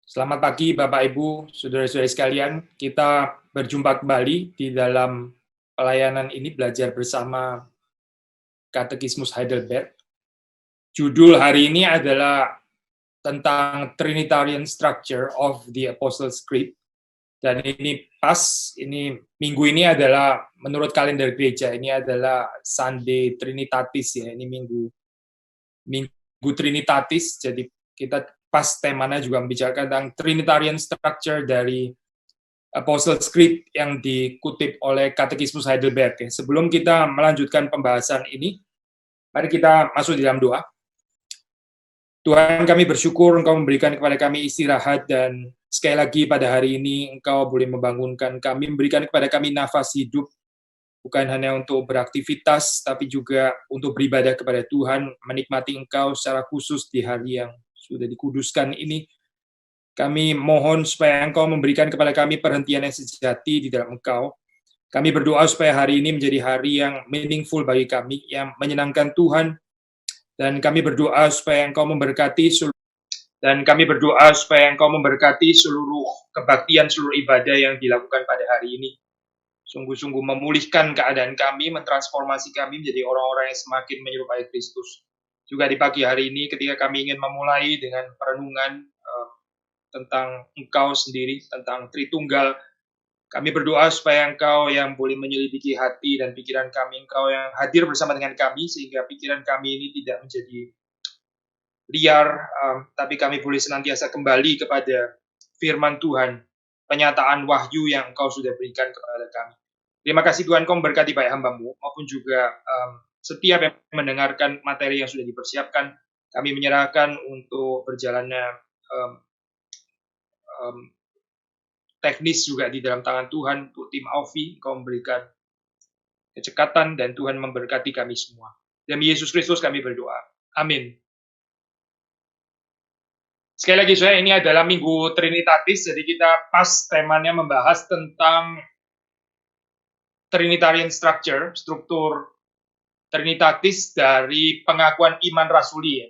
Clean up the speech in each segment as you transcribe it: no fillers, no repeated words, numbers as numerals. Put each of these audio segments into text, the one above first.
Selamat pagi Bapak Ibu, saudara-saudari sekalian. Kita berjumpa kembali di dalam pelayanan ini belajar bersama Katekismus Heidelberg. Judul hari ini adalah tentang Trinitarian Structure of the Apostles' Creed. Dan ini minggu ini adalah menurut kalender gereja, ini adalah Sunday Trinitatis ya, ini minggu Trinitatis, jadi kita pas temanya juga membicarakan tentang Trinitarian Structure dari Apostles' Creed yang dikutip oleh Katekismus Heidelberg. Sebelum kita melanjutkan pembahasan ini, mari kita masuk di dalam doa. Tuhan, kami bersyukur Engkau memberikan kepada kami istirahat, dan sekali lagi pada hari ini Engkau boleh membangunkan kami, memberikan kepada kami nafas hidup, bukan hanya untuk beraktivitas, tapi juga untuk beribadah kepada Tuhan, menikmati Engkau secara khusus di hari yang sudah dikuduskan ini. Kami mohon supaya Engkau memberikan kepada kami perhentian yang sejati di dalam Engkau. Kami berdoa supaya hari ini menjadi hari yang meaningful bagi kami, yang menyenangkan Tuhan. Dan kami berdoa supaya Engkau memberkati seluruh kebaktian, seluruh ibadah yang dilakukan pada hari ini. Sungguh-sungguh memulihkan keadaan kami, mentransformasi kami menjadi orang-orang yang semakin menyerupai Kristus. Juga di pagi hari ini ketika kami ingin memulai dengan perenungan tentang Engkau sendiri, tentang Tritunggal, kami berdoa supaya Engkau yang boleh menyelidiki hati dan pikiran kami, Engkau yang hadir bersama dengan kami, sehingga pikiran kami ini tidak menjadi liar, tapi kami boleh senantiasa kembali kepada firman Tuhan, penyataan wahyu yang Engkau sudah berikan kepada kami. Terima kasih Tuhan, Engkau memberkati baik hamba-Mu, maupun juga setiap yang mendengarkan materi yang sudah dipersiapkan. Kami menyerahkan untuk berjalannya teknis juga di dalam tangan Tuhan. Untuk tim Aufi, Engkau memberikan kecekatan, dan Tuhan memberkati kami semua. Demi Yesus Kristus kami berdoa. Amin. Sekali lagi saya, ini adalah Minggu Trinitatis, jadi kita pas temanya membahas tentang Trinitarian Structure, struktur Trinitatis dari pengakuan iman rasuli.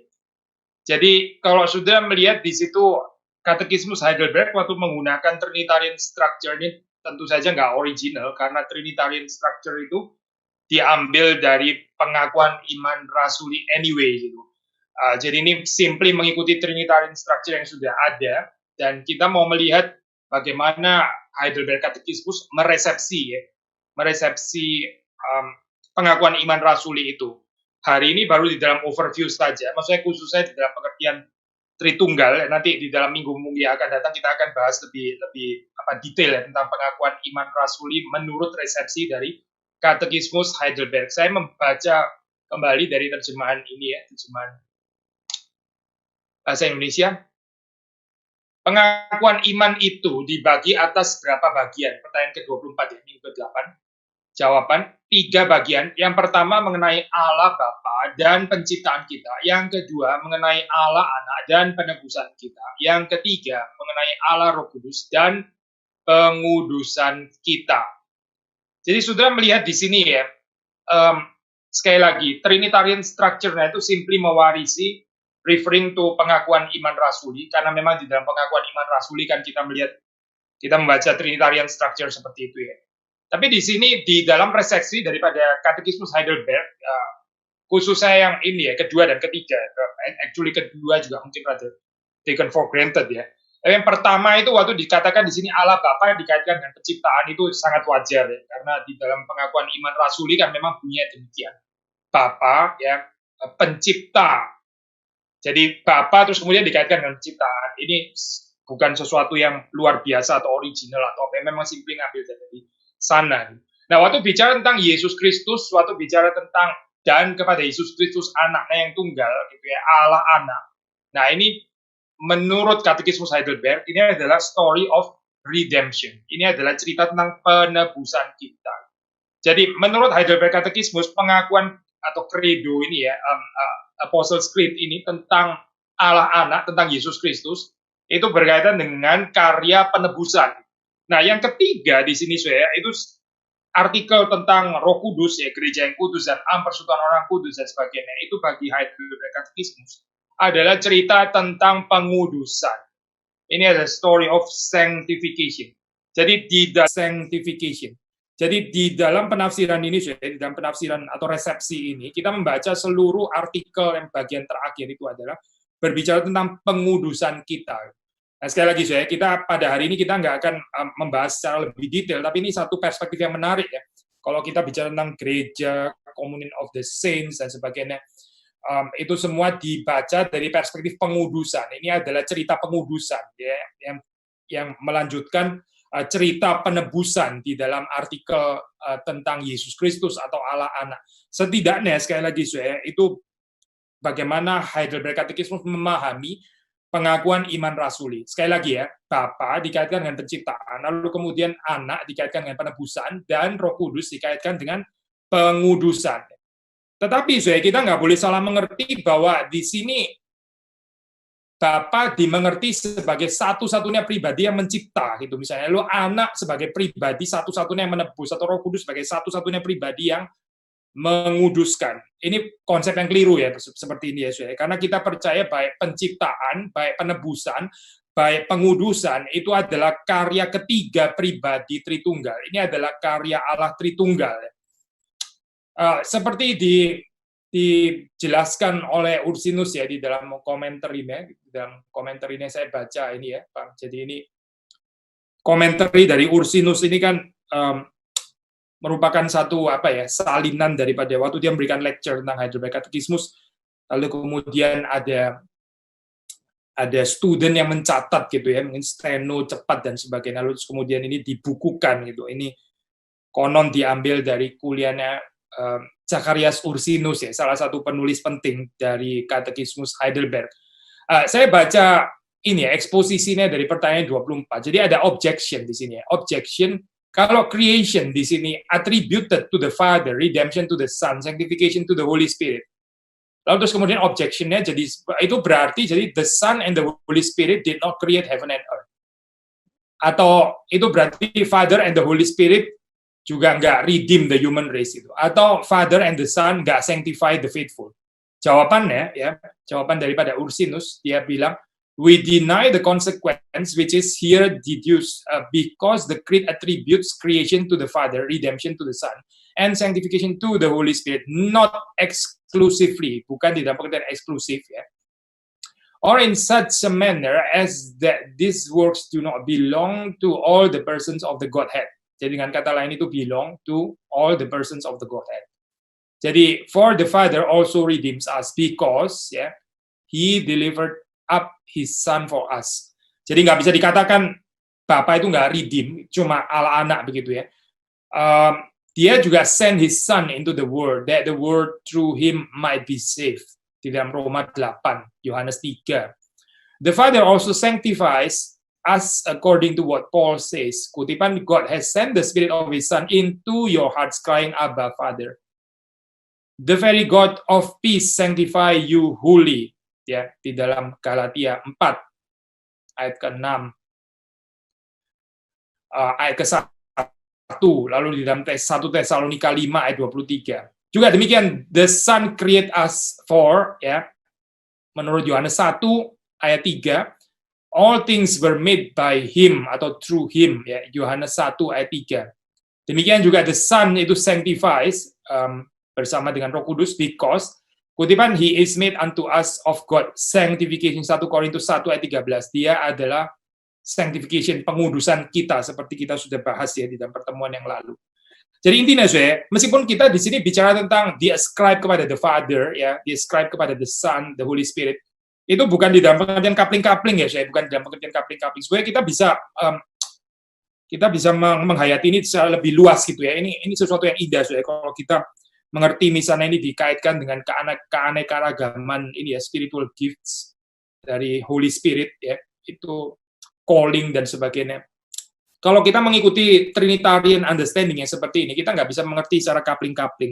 Jadi kalau sudah melihat di situ Katekismus Heidelberg waktu menggunakan Trinitarian Structure ini tentu saja nggak original, karena Trinitarian Structure itu diambil dari pengakuan iman rasuli anyway gitu. Jadi ini simply mengikuti Trinitarian Structure yang sudah ada, dan kita mau melihat bagaimana Heidelberg Katekismus meresepsi pengakuan iman rasuli itu. Hari ini baru di dalam overview saja, maksudnya khususnya di dalam pengertian Tritunggal. Nanti di dalam minggu yang akan datang kita akan bahas lebih detail ya, tentang pengakuan iman rasuli menurut resepsi dari Katekismus Heidelberg. Saya membaca kembali dari terjemahan ini ya, terjemahan bahasa Indonesia. Pengakuan iman itu dibagi atas berapa bagian? Pertanyaan ke-24 ya, minggu ke-8. Jawaban, 3 bagian. Yang pertama mengenai Allah Bapa dan penciptaan kita. Yang kedua mengenai Allah Anak dan penebusan kita. Yang ketiga mengenai Allah Roh Kudus dan pengudusan kita. Jadi sudah melihat di sini ya, sekali lagi, Trinitarian Structure-nya itu simply mewarisi referring to pengakuan iman rasuli, karena memang di dalam pengakuan iman rasuli kan kita membaca Trinitarian Structure seperti itu ya. Tapi di sini di dalam resepsi daripada Katekismus Heidelberg, khususnya yang ini ya, kedua dan ketiga, actually kedua juga mungkin rather taken for granted ya. Yang pertama itu waktu dikatakan di sini Allah Bapa yang dikaitkan dengan penciptaan itu sangat wajar ya, karena di dalam pengakuan iman rasuli kan memang bunyinya demikian. Bapa ya, pencipta. Jadi Bapa terus kemudian dikaitkan dengan penciptaan. Ini bukan sesuatu yang luar biasa atau original atau apa, memang simply ngambil dari sana. Nah, waktu bicara tentang Yesus Kristus, waktu bicara tentang dan kepada Yesus Kristus anaknya yang tunggal gitu ya, Allah anak. Nah, ini menurut Katekismus Heidelberg ini adalah story of redemption. Ini adalah cerita tentang penebusan kita. Jadi menurut Heidelberg Katekismus, pengakuan atau credo ini ya, Apostles' Creed ini tentang Allah anak, tentang Yesus Kristus, itu berkaitan dengan karya penebusan. Nah, yang ketiga di sini saya itu artikel tentang Roh Kudus ya, gereja yang kudus dan persekutuan orang kudus dan sebagainya. Itu bagi Heidelberg Katekismus adalah cerita tentang pengudusan. Ini adalah story of sanctification. Jadi di dalam sanctification. Jadi di dalam penafsiran ini, di dalam penafsiran atau resepsi ini, kita membaca seluruh artikel yang bagian terakhir itu adalah berbicara tentang pengudusan kita. Nah, sekali lagi, kita pada hari ini kita nggak akan membahas secara lebih detail, tapi ini satu perspektif yang menarik ya. Kalau kita bicara tentang gereja, communion of the saints dan sebagainya, itu semua dibaca dari perspektif pengudusan. Ini adalah cerita pengudusan ya, yang melanjutkan cerita penebusan di dalam artikel tentang Yesus Kristus atau Allah Anak. Setidaknya sekali lagi itu bagaimana Heidelberg Catechismus memahami pengakuan iman rasuli. Sekali lagi ya, Bapa dikaitkan dengan penciptaan, lalu kemudian Anak dikaitkan dengan penebusan, dan Roh Kudus dikaitkan dengan pengudusan. Tetapi kita nggak boleh salah mengerti bahwa di sini Bapa dimengerti sebagai satu-satunya pribadi yang mencipta, gitu. Misalnya, lo Anak sebagai pribadi satu-satunya yang menebus, atau Roh Kudus sebagai satu-satunya pribadi yang menguduskan. Ini konsep yang keliru ya, seperti ini ya, karena kita percaya baik penciptaan, baik penebusan, baik pengudusan, itu adalah karya ketiga pribadi Tritunggal. Ini adalah karya Allah Tritunggal. Seperti dijelaskan oleh Ursinus ya di dalam komentar ini saya baca ini ya, Pak. Jadi ini komentar dari Ursinus ini kan merupakan satu salinan daripada waktu dia memberikan lecture tentang Heidelberg Catechismus, lalu kemudian ada student yang mencatat gitu ya, mungkin steno cepat dan sebagainya, lalu kemudian ini dibukukan gitu. Ini konon diambil dari kuliahnya Zacharias Ursinus ya, salah satu penulis penting dari Katekismus Heidelberg. Saya baca ini ya, eksposisinya dari pertanyaan 24. Jadi ada objection di sini ya. Objection, kalau creation di sini attributed to the Father, redemption to the Son, sanctification to the Holy Spirit. Lalu terus kemudian objection-nya jadi itu berarti jadi the Son and the Holy Spirit did not create heaven and earth. Atau itu berarti Father and the Holy Spirit juga nggak redeem the human race itu. Atau Father and the Son nggak sanctify the faithful. Jawabannya ya, jawaban daripada Ursinus, dia bilang, we deny the consequence which is here deduced because the creed attributes creation to the Father, redemption to the Son, and sanctification to the Holy Spirit, not exclusively, bukan di dalam pengertian eksklusif ya, or in such a manner as that these works do not belong to all the persons of the Godhead. Jadi dengan kata lain itu belong to all the persons of the Godhead. Jadi for the Father also redeems us because ya, he delivered up his Son for us. Jadi nggak bisa dikatakan Bapa itu nggak redeem, cuma Allah Anak begitu ya. Dia juga send his Son into the world, that the world through him might be saved. Di dalam Roma 8, Yohanes 3. The Father also sanctifies us according to what Paul says. Kutipan, God has sent the Spirit of his Son into your hearts crying, Abba, Father. The very God of peace sanctify you wholly. Ya, di dalam Galatia 4 ayat ke-6. Ayat ke-1, lalu di dalam 1 Tesalonika 5 ayat 23. Juga demikian, the Son create us for, ya, menurut Yohanes 1 ayat 3, all things were made by him atau through him, ya, Yohanes 1 ayat 3. Demikian juga the Son itu sanctifies bersama dengan Roh Kudus because kutipan he is made unto us of God, sanctification 1 Korintus 1 ayat 13. Dia adalah sanctification, pengudusan kita seperti kita sudah bahas ya di dalam pertemuan yang lalu. Jadi intinya meskipun kita di sini bicara tentang di-ascribe kepada the Father ya, di-ascribe kepada the Son, the Holy Spirit, itu bukan di dalam pengertian kapling-kapling ya, bukan di dalam pengertian kapling-kapling. Supaya kita bisa menghayati ini secara lebih luas gitu ya. Ini sesuatu yang indah kalau kita mengerti misalnya ini dikaitkan dengan keanekaragaman ini ya, spiritual gifts dari Holy Spirit ya, itu calling dan sebagainya. Kalau kita mengikuti Trinitarian understanding yang seperti ini, kita nggak bisa mengerti secara kapling-kapling.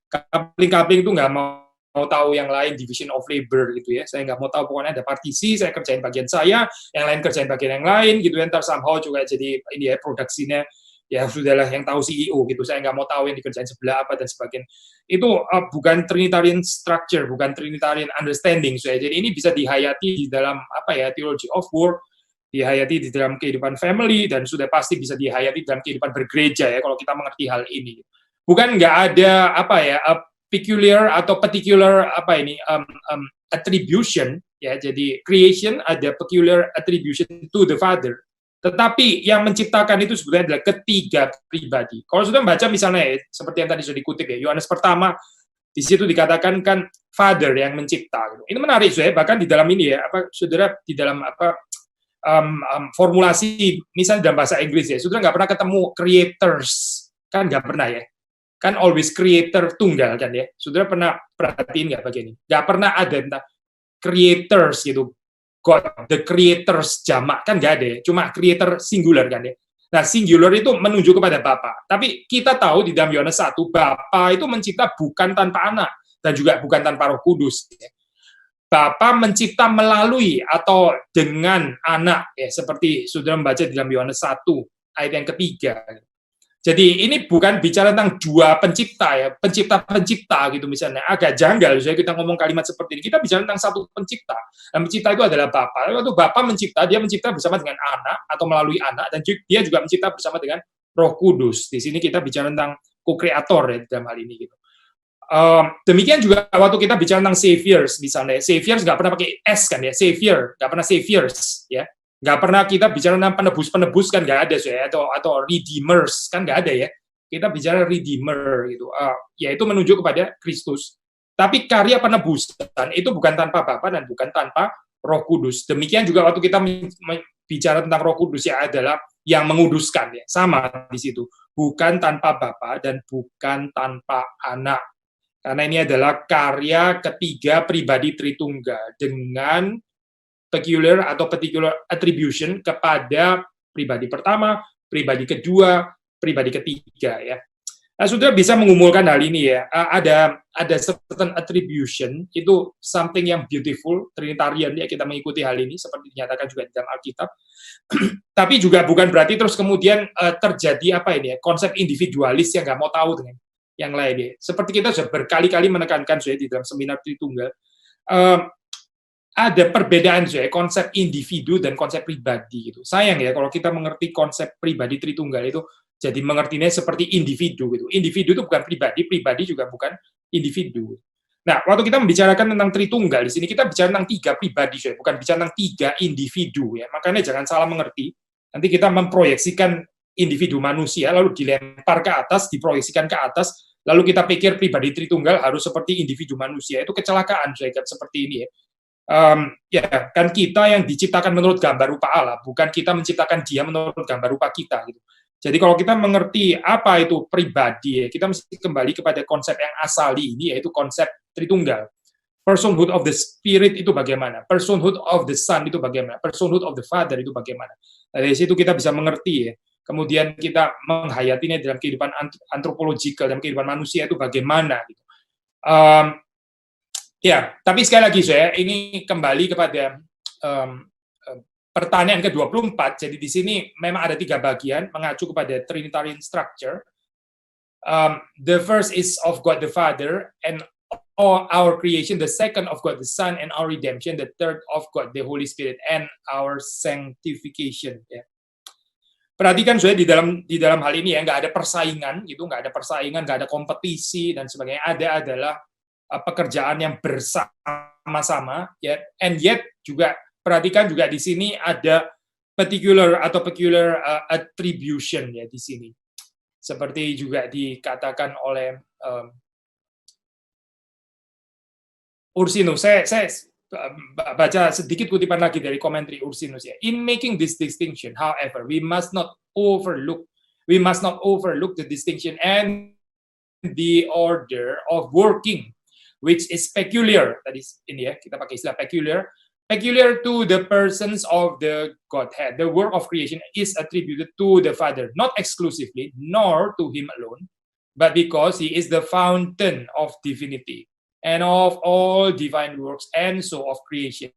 Kapling-kapling itu nggak mau tahu yang lain, division of labor gitu ya. Saya nggak mau tahu, pokoknya ada partisi, saya kerjain bagian saya, yang lain kerjain bagian yang lain gitu ya. Ntar somehow juga jadi ini ya, produksinya ya sudahlah yang tahu CEO gitu. Saya nggak mau tahu yang dikerjain sebelah apa dan sebagainya. Itu bukan Trinitarian structure, bukan Trinitarian understanding. Jadi ini bisa dihayati di dalam theology of work, dihayati di dalam kehidupan family, dan sudah pasti bisa dihayati dalam kehidupan bergereja ya, kalau kita mengerti hal ini. Bukan nggak ada apa ya, peculiar atau particular apa ini attribution ya, jadi creation ada peculiar attribution to the Father, tetapi yang menciptakan itu sebenarnya adalah ketiga pribadi. Kalau sudah membaca misalnya ya, seperti yang tadi sudah dikutip ya, Yohanes pertama, di situ dikatakan kan Father yang mencipta. Ini menarik saya, bahkan di dalam ini ya, apa saudara, di dalam apa formulasi misalnya dalam bahasa Inggris ya, saudara nggak pernah ketemu creators, kan nggak pernah ya, kan always creator tunggal kan ya, saudara pernah perhatiin nggak bagian ini? Nggak pernah ada entah creators gitu, God the creators jamak kan nggak ada ya, cuma creator singular kan ya. Nah, singular itu menunjuk kepada Bapa. Tapi kita tahu di dalam Yohanes 1, Bapa itu mencipta bukan tanpa anak dan juga bukan tanpa Roh Kudus. Ya. Bapa mencipta melalui atau dengan anak, ya, seperti sudah membaca di dalam Yohanes 1 ayat yang ketiga. Jadi ini bukan bicara tentang dua pencipta ya, pencipta-pencipta gitu misalnya. Agak janggal saya kita ngomong kalimat seperti ini. Kita bicara tentang satu pencipta. Dan pencipta itu adalah Bapa. Waktu Bapa mencipta, dia mencipta bersama dengan anak atau melalui anak, dan dia juga mencipta bersama dengan Roh Kudus. Di sini kita bicara tentang co-kreator ya dalam hal ini gitu. Demikian juga waktu kita bicara tentang saviors misalnya. Saviors nggak pernah pakai S kan ya, savior, nggak pernah saviors ya. Nggak pernah kita bicara tentang penebus-penebus kan nggak ada ya, atau redeemers kan nggak ada ya. Kita bicara redeemer gitu, yaitu menunjuk kepada Kristus. Tapi karya penebusan itu bukan tanpa Bapa dan bukan tanpa Roh Kudus. Demikian juga waktu kita bicara tentang Roh Kudus ya, adalah yang menguduskan ya, sama di situ. Bukan tanpa Bapa dan bukan tanpa Anak. Karena ini adalah karya ketiga pribadi Tritunggal dengan peculiar atau particular attribution kepada pribadi pertama, pribadi kedua, pribadi ketiga ya. Nah, sudah bisa mengumulkan hal ini ya. Ada certain attribution, itu something yang beautiful, Trinitarian ya, kita mengikuti hal ini seperti dinyatakan juga di dalam Alkitab. Tapi juga bukan berarti terus kemudian terjadi apa ini ya, konsep individualis yang nggak mau tahu dengan yang lain ya. Seperti kita sudah berkali-kali menekankan saya di dalam seminar Tritunggal, ada perbedaan saya konsep individu dan konsep pribadi gitu. Sayang ya kalau kita mengerti konsep pribadi Tritunggal itu jadi mengertinya seperti individu gitu. Individu itu bukan pribadi, pribadi juga bukan individu. Nah, waktu kita membicarakan tentang Tritunggal di sini kita bicara tentang tiga pribadi saya, bukan bicara tentang tiga individu ya. Makanya jangan salah mengerti. Nanti kita memproyeksikan individu manusia lalu dilempar ke atas, diproyeksikan ke atas, lalu kita pikir pribadi Tritunggal harus seperti individu manusia. Itu kecelakaan saya seperti ini ya. Ya kan kita yang diciptakan menurut gambar rupa Allah, bukan kita menciptakan dia menurut gambar rupa kita gitu. Jadi kalau kita mengerti apa itu pribadi, ya, kita mesti kembali kepada konsep yang asali ini, yaitu konsep Tritunggal. Personhood of the Spirit itu bagaimana? Personhood of the Son itu bagaimana? Personhood of the Father itu bagaimana? Nah, dari situ kita bisa mengerti ya. Kemudian kita menghayatinya dalam kehidupan antropologikal, dalam kehidupan manusia itu bagaimana gitu. Ya, tapi sekali lagi saya ini kembali kepada pertanyaan ke-24. Jadi di sini memang ada tiga bagian mengacu kepada Trinitarian structure. The first is of God the Father and all our creation. The second of God the Son and our redemption. The third of God the Holy Spirit and our sanctification. Ya. Perhatikan saya di dalam hal ini ya, nggak ada persaingan gitu, nggak ada persaingan, nggak ada kompetisi dan sebagainya. Ada adalah pekerjaan yang bersama-sama ya, and yet juga perhatikan juga di sini ada peculiar attribution ya di sini, seperti juga dikatakan oleh Ursinus. Saya baca sedikit kutipan lagi dari komentari Ursinus ya. In making this distinction, however, we must not overlook the distinction and the order of working, which is peculiar. Tadi ini ya, kita pakai istilah peculiar to the persons of the Godhead. The work of creation is attributed to the Father, not exclusively, nor to him alone, but because he is the fountain of divinity and of all divine works, and so of creation.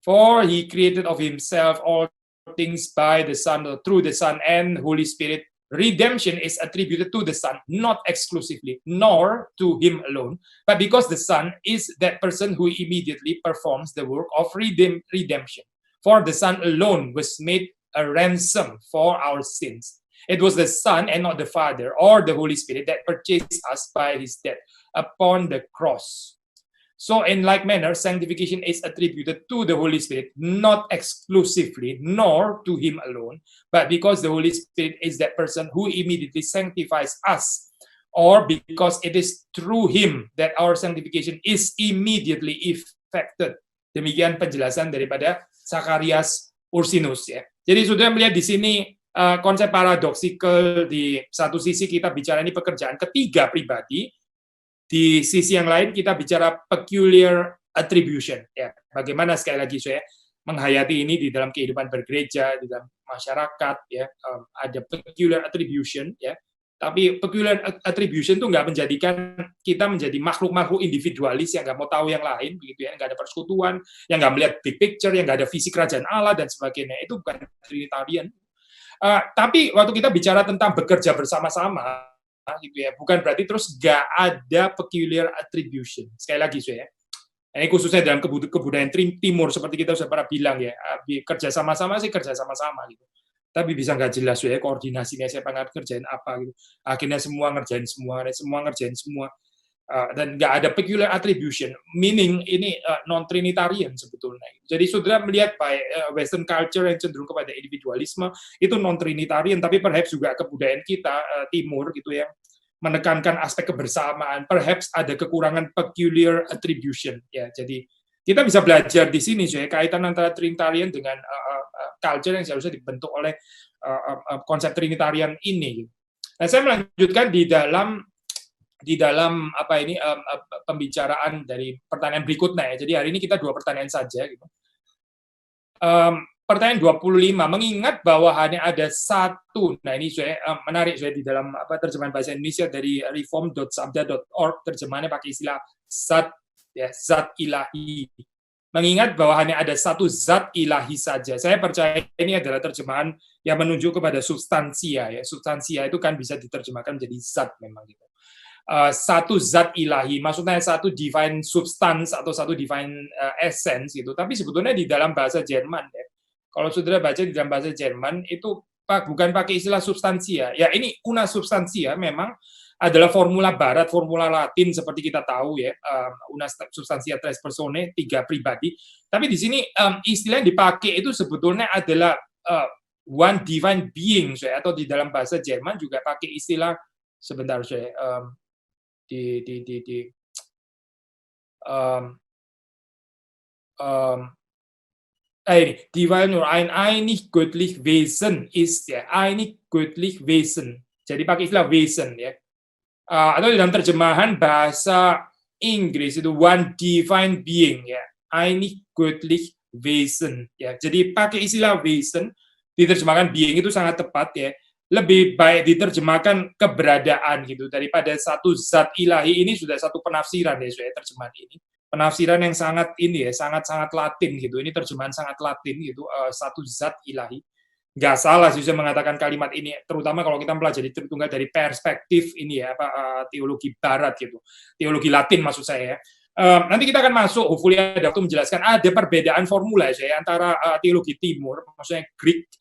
For he created of himself all things by the Son, through the Son and Holy Spirit. Redemption is attributed to the Son, not exclusively, nor to him alone, but because the Son is that person who immediately performs the work of redemption. For the Son alone was made a ransom for our sins. It was the Son and not the Father or the Holy Spirit that purchased us by his death upon the cross. So in like manner, sanctification is attributed to the Holy Spirit, not exclusively, nor to him alone, but because the Holy Spirit is that person who immediately sanctifies us, or because it is through him that our sanctification is immediately effected. Demikian penjelasan daripada Zacharias Ursinus ya. Jadi sudah melihat di sini konsep paradoksikal. Di satu sisi kita bicara ini pekerjaan ketiga pribadi, di sisi yang lain kita bicara peculiar attribution ya. Bagaimana sekali lagi saya menghayati ini di dalam kehidupan bergereja, di dalam masyarakat ya, ada peculiar attribution ya. Tapi peculiar attribution itu nggak menjadikan kita menjadi makhluk-makhluk individualis yang nggak mau tahu yang lain, begitu ya, nggak ada persekutuan, yang nggak melihat big picture, yang nggak ada visi kerajaan Allah dan sebagainya. Itu bukan Trinitarian. Tapi waktu kita bicara tentang bekerja bersama-sama, gitu ya, bukan berarti terus nggak ada peculiar attribution. Sekali lagi, saya. Ini khususnya dalam kebudayaan timur seperti kita sudah pernah bilang ya, kerja sama-sama sih kerja sama-sama gitu. Tapi bisa nggak jelas ya koordinasinya siapa ngerjain apa gitu. Akhirnya semua ngerjain semua. Dan nggak ada peculiar attribution, meaning ini non-trinitarian sebetulnya. Jadi saudara melihat Western culture yang cenderung kepada individualisme, itu non-trinitarian, tapi perhaps juga kebudayaan kita, timur gitu ya, menekankan aspek kebersamaan, perhaps ada kekurangan peculiar attribution. Ya, jadi kita bisa belajar di sini, ya, kaitan antara Trinitarian dengan culture yang seharusnya dibentuk oleh konsep Trinitarian ini. Nah, saya melanjutkan di dalam pembicaraan dari pertanyaan berikutnya ya. Jadi hari ini kita 2 pertanyaan saja gitu. Pertanyaan 25, mengingat bahwa hanya ada satu, nah ini saya menarik saya di dalam terjemahan bahasa Indonesia dari reform.sabda.org, terjemahannya pakai istilah zat ya, zat ilahi. Mengingat bahwa hanya ada satu zat ilahi saja. Saya percaya ini adalah terjemahan yang menunjuk kepada substansia ya. Substansia itu kan bisa diterjemahkan menjadi zat memang gitu. Satu zat ilahi, maksudnya satu divine substance atau satu divine essence gitu. Tapi sebetulnya di dalam bahasa Jerman ya. Kalau saudara baca di dalam bahasa Jerman itu bukan pakai istilah substansia. Ya ini una substansia memang adalah formula barat, formula latin seperti kita tahu ya, una substantia tres personae, 3 pribadi. Tapi di sini istilah yang dipakai itu sebetulnya adalah one divine being, atau di dalam bahasa Jerman juga pakai istilah sebentar saya ini divine nur ein einig göttlich Wesen ist ya, einig göttlich Wesen. Jadi pakai istilah Wesen ya. Atau dalam terjemahan bahasa Inggris itu one divine being ya, einig göttlich Wesen ya. Jadi pakai istilah Wesen diterjemahkan being itu sangat tepat ya. Lebih baik diterjemahkan keberadaan gitu daripada satu zat ilahi. Ini sudah satu penafsiran ya, saya terjemahan ini. Penafsiran yang sangat ini ya, sangat-sangat Latin gitu. Ini terjemahan sangat Latin gitu, satu zat ilahi. Nggak salah sih saya mengatakan kalimat ini, terutama kalau kita mempelajari Tritunggal dari perspektif ini ya, teologi Barat gitu, teologi Latin maksud saya. Nanti kita akan masuk, hopefully ada waktu menjelaskan ada perbedaan formula saya antara teologi Timur, maksudnya Greek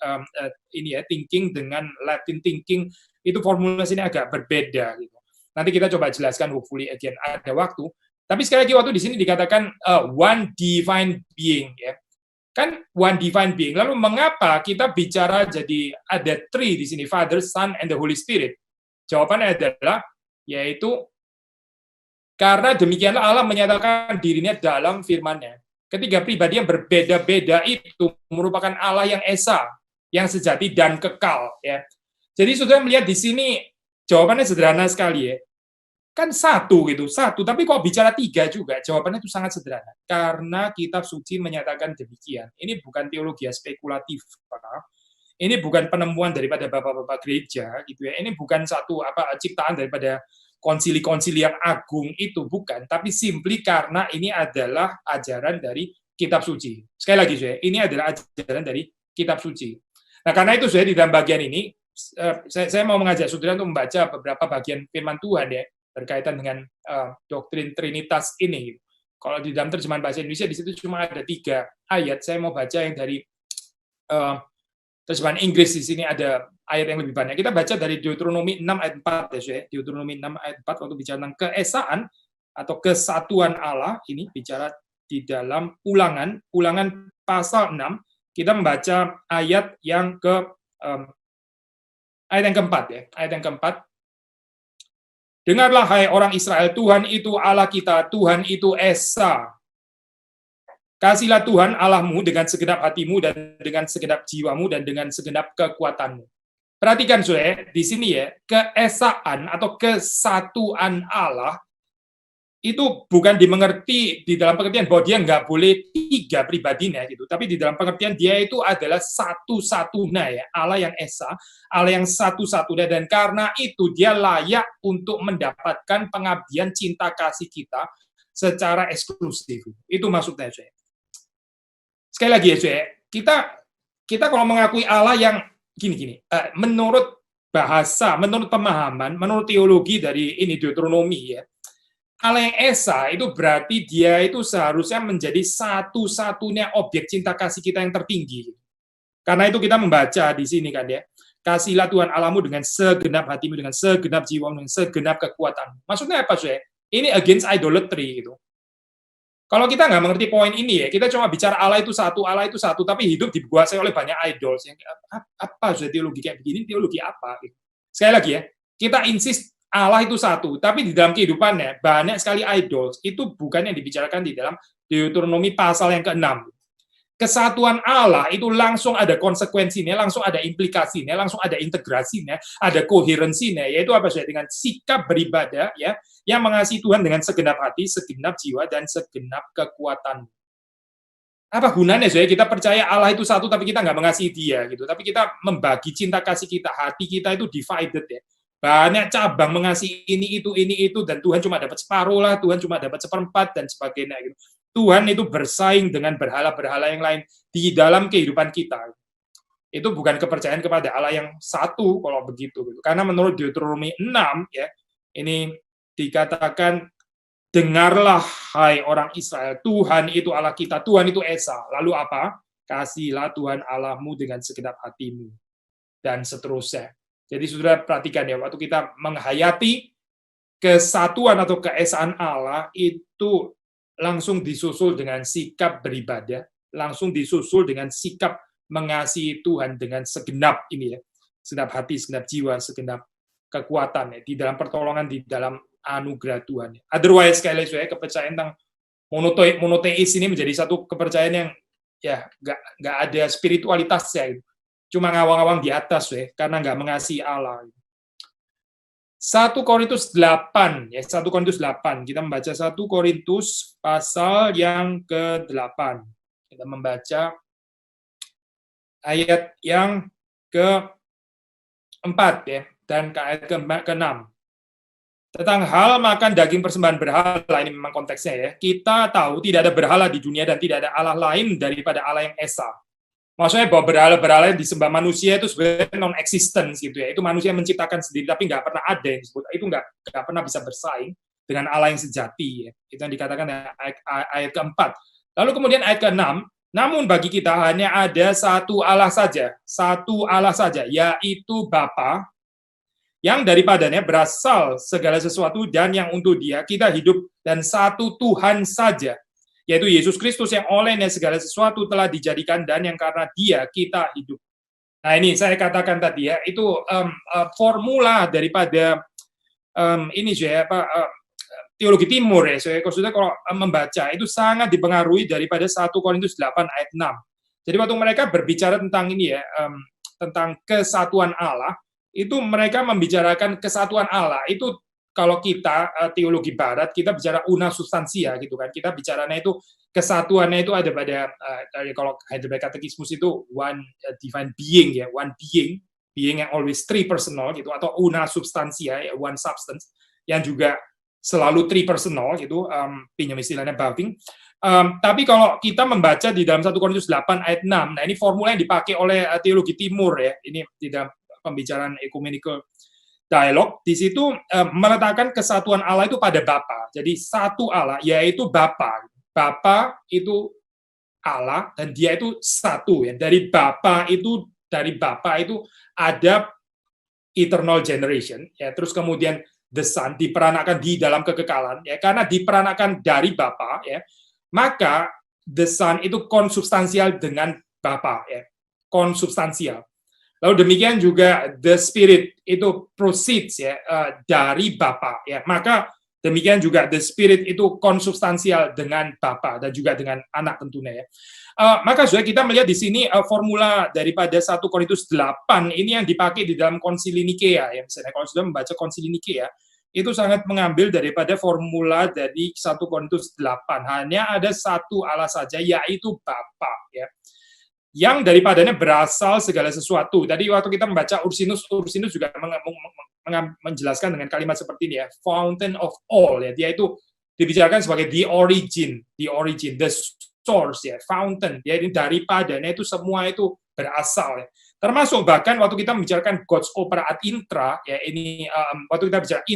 ini ya thinking dengan Latin thinking, itu formula sini agak berbeda gitu. Nanti kita coba jelaskan, hopefully again ada waktu. Tapi sekali lagi waktu di sini dikatakan one divine being ya. Kan one divine being. Lalu mengapa kita bicara jadi ada 3 di sini, Father, Son, and the Holy Spirit? Jawabannya adalah yaitu karena demikianlah Allah menyatakan dirinya dalam firman-Nya. Ketiga pribadi yang berbeda-beda itu merupakan Allah yang esa, yang sejati dan kekal ya. Jadi sudah melihat di sini jawabannya sederhana sekali ya. Kan satu gitu, tapi kok bicara 3 juga? Jawabannya itu sangat sederhana. Karena kitab suci menyatakan demikian. Ini bukan teologi spekulatif, ini bukan penemuan daripada bapak-bapak gereja gitu ya. Ini bukan satu ciptaan daripada konsili-konsili yang agung itu, bukan. Tapi simply karena ini adalah ajaran dari kitab suci. Sekali lagi saya, ini adalah ajaran dari kitab suci. Nah karena itu saya di dalam bagian ini saya mau mengajak saudara untuk membaca beberapa bagian firman Tuhan ya, berkaitan dengan doktrin Trinitas ini. Kalau di dalam terjemahan bahasa Indonesia di situ cuma ada 3 ayat. Saya mau baca yang dari terjemahan Inggris di sini ada ayat yang lebih banyak. Kita baca dari Deuteronomi 6 ayat 4 ya. Deuteronomi 6 ayat 4 waktu bicara tentang keesaan atau kesatuan Allah, ini bicara di dalam Ulangan pasal 6, kita membaca ayat yang keempat ya. Ayat yang keempat. Dengarlah hai orang Israel, Tuhan itu Allah kita, Tuhan itu Esa. Kasihlah Tuhan Allahmu dengan segenap hatimu dan dengan segenap jiwamu dan dengan segenap kekuatanmu. Perhatikan saudara, di sini ya, keesaan atau kesatuan Allah itu bukan dimengerti di dalam pengertian bahwa dia nggak boleh tiga pribadinya gitu, tapi di dalam pengertian dia itu adalah satu-satunya ya, Allah yang Esa, Allah yang satu-satunya, dan karena itu dia layak untuk mendapatkan pengabdian cinta kasih kita secara eksklusif. Itu maksudnya saya. Sekali lagi ya saya, kita kalau mengakui Allah yang gini, menurut bahasa, menurut pemahaman, menurut teologi dari ini Deuteronomi ya, Allah yang Esa itu berarti dia itu seharusnya menjadi satu-satunya objek cinta kasih kita yang tertinggi. Karena itu kita membaca di sini kan ya, kasihlah Tuhan Allahmu dengan segenap hatimu, dengan segenap jiwamu, dengan segenap kekuatan. Maksudnya apa sih? Ini against idolatry gitu. Kalau kita nggak mengerti poin ini ya, kita cuma bicara Allah itu satu, tapi hidup dikuasai oleh banyak idols. Yang apa sudah teologi kayak begini, teologi apa? Gitu. Sekali lagi ya, kita insist Allah itu satu, tapi di dalam kehidupannya banyak sekali idols. Itu bukan yang dibicarakan di dalam Deuteronomi pasal yang ke-6. Kesatuan Allah itu langsung ada konsekuensinya, langsung ada implikasinya, langsung ada integrasinya, ada koherensinya, yaitu apa sih? Dengan sikap beribadah ya, yang mengasihi Tuhan dengan segenap hati, segenap jiwa, dan segenap kekuatan. Apa gunanya sih kita percaya Allah itu satu tapi kita nggak mengasihi dia gitu, tapi kita membagi cinta kasih kita, hati kita itu divided ya, banyak cabang mengasihi ini itu, dan Tuhan cuma dapat separuh lah, Tuhan cuma dapat seperempat dan sebagainya gitu. Tuhan itu bersaing dengan berhala-berhala yang lain di dalam kehidupan kita. Itu bukan kepercayaan kepada Allah yang satu kalau begitu gitu. Karena menurut Deuteronomi 6 ya, ini dikatakan dengarlah hai orang Israel, Tuhan itu Allah kita, Tuhan itu Esa. Lalu apa? Kasihlah Tuhan Allahmu dengan segenap hatimu dan seterusnya. Jadi saudara perhatikan ya, waktu kita menghayati kesatuan atau keesaan Allah itu langsung disusul dengan sikap beribadah, langsung disusul dengan sikap mengasihi Tuhan dengan segenap ini ya, segenap hati, segenap jiwa, segenap kekuatan ya, di dalam pertolongan, di dalam anugerah Tuhan. Otherwise, sekali lagi saya kepercayaan tentang monoteis ini menjadi satu kepercayaan yang ya nggak ada spiritualitasnya, gitu. Cuma ngawang-ngawang di atas ya, karena nggak mengasihi Allah. 1 Korintus 8 ya, 1 Korintus 8. Kita membaca 1 Korintus pasal yang ke-8. Kita membaca ayat yang ke-4 ya, dan ayat ke-6. Tentang hal makan daging persembahan berhala, ini memang konteksnya ya. Kita tahu tidak ada berhala di dunia dan tidak ada Allah lain daripada Allah yang Esa. Maksudnya bahwa berhala-berhala yang disembah manusia itu sebenarnya non-existence gitu ya. Itu manusia yang menciptakan sendiri, tapi nggak pernah ada yang disebut. Itu nggak pernah bisa bersaing dengan Allah yang sejati ya. Itu yang dikatakan ayat ke-4. Lalu kemudian ayat ke-6, namun bagi kita hanya ada satu Allah saja, yaitu Bapa, yang daripadanya berasal segala sesuatu dan yang untuk dia kita hidup, dan satu Tuhan saja, yaitu Yesus Kristus yang olehnya segala sesuatu telah dijadikan dan yang karena dia kita hidup. Nah ini saya katakan tadi ya, itu formula daripada ini saya teologi timur ya. Saya kalau membaca itu sangat dipengaruhi daripada 1 Korintus 8 ayat 6. Jadi waktu mereka berbicara tentang ini ya, tentang kesatuan Allah, itu mereka membicarakan kesatuan Allah. Itu kalau kita teologi barat, kita bicara una substansia gitu kan. Kita bicaranya itu kesatuannya itu ada pada kalau Heidelberg Katekismus itu one divine being ya, one being yang always three personal gitu, atau una substansia ya, one substance yang juga selalu three personal gitu, pinjam istilahnya Bavinck. Tapi kalau kita membaca di dalam 1 Korintus 8 ayat 6, nah ini formula yang dipakai oleh teologi timur ya, ini di dalam pembicaraan ecumenical dialog, di situ meletakkan kesatuan Allah itu pada Bapa. Jadi satu Allah, yaitu Bapa. Bapa itu Allah dan dia itu satu ya. Dari Bapa itu ada eternal generation ya. Terus kemudian the Son diperanakan di dalam kekekalan ya, karena diperanakan dari Bapa ya. Maka the Son itu konsubstansial dengan Bapa ya. Konsubstansial. Lalu demikian juga the Spirit itu proceeds ya dari Bapa ya. Maka demikian juga the Spirit itu konsubstansial dengan Bapa dan juga dengan Anak tentunya ya. Maka sudah kita melihat di sini formula daripada 1 Korintus 8 ini yang dipakai di dalam Konsili Nikea ya. Misalnya kalau sudah membaca Konsili Nikea itu sangat mengambil daripada formula dari 1 Korintus 8. Hanya ada satu Allah saja yaitu Bapa ya. Yang daripadanya berasal segala sesuatu. Tadi waktu kita membaca Ursinus juga menjelaskan dengan kalimat seperti ini ya, fountain of all ya. Dia itu dibicarakan sebagai the origin, the source ya, fountain. Ya, ini daripadanya itu semua itu berasal ya. Termasuk bahkan waktu kita membicarakan God's opera ad intra ya, ini waktu kita bicara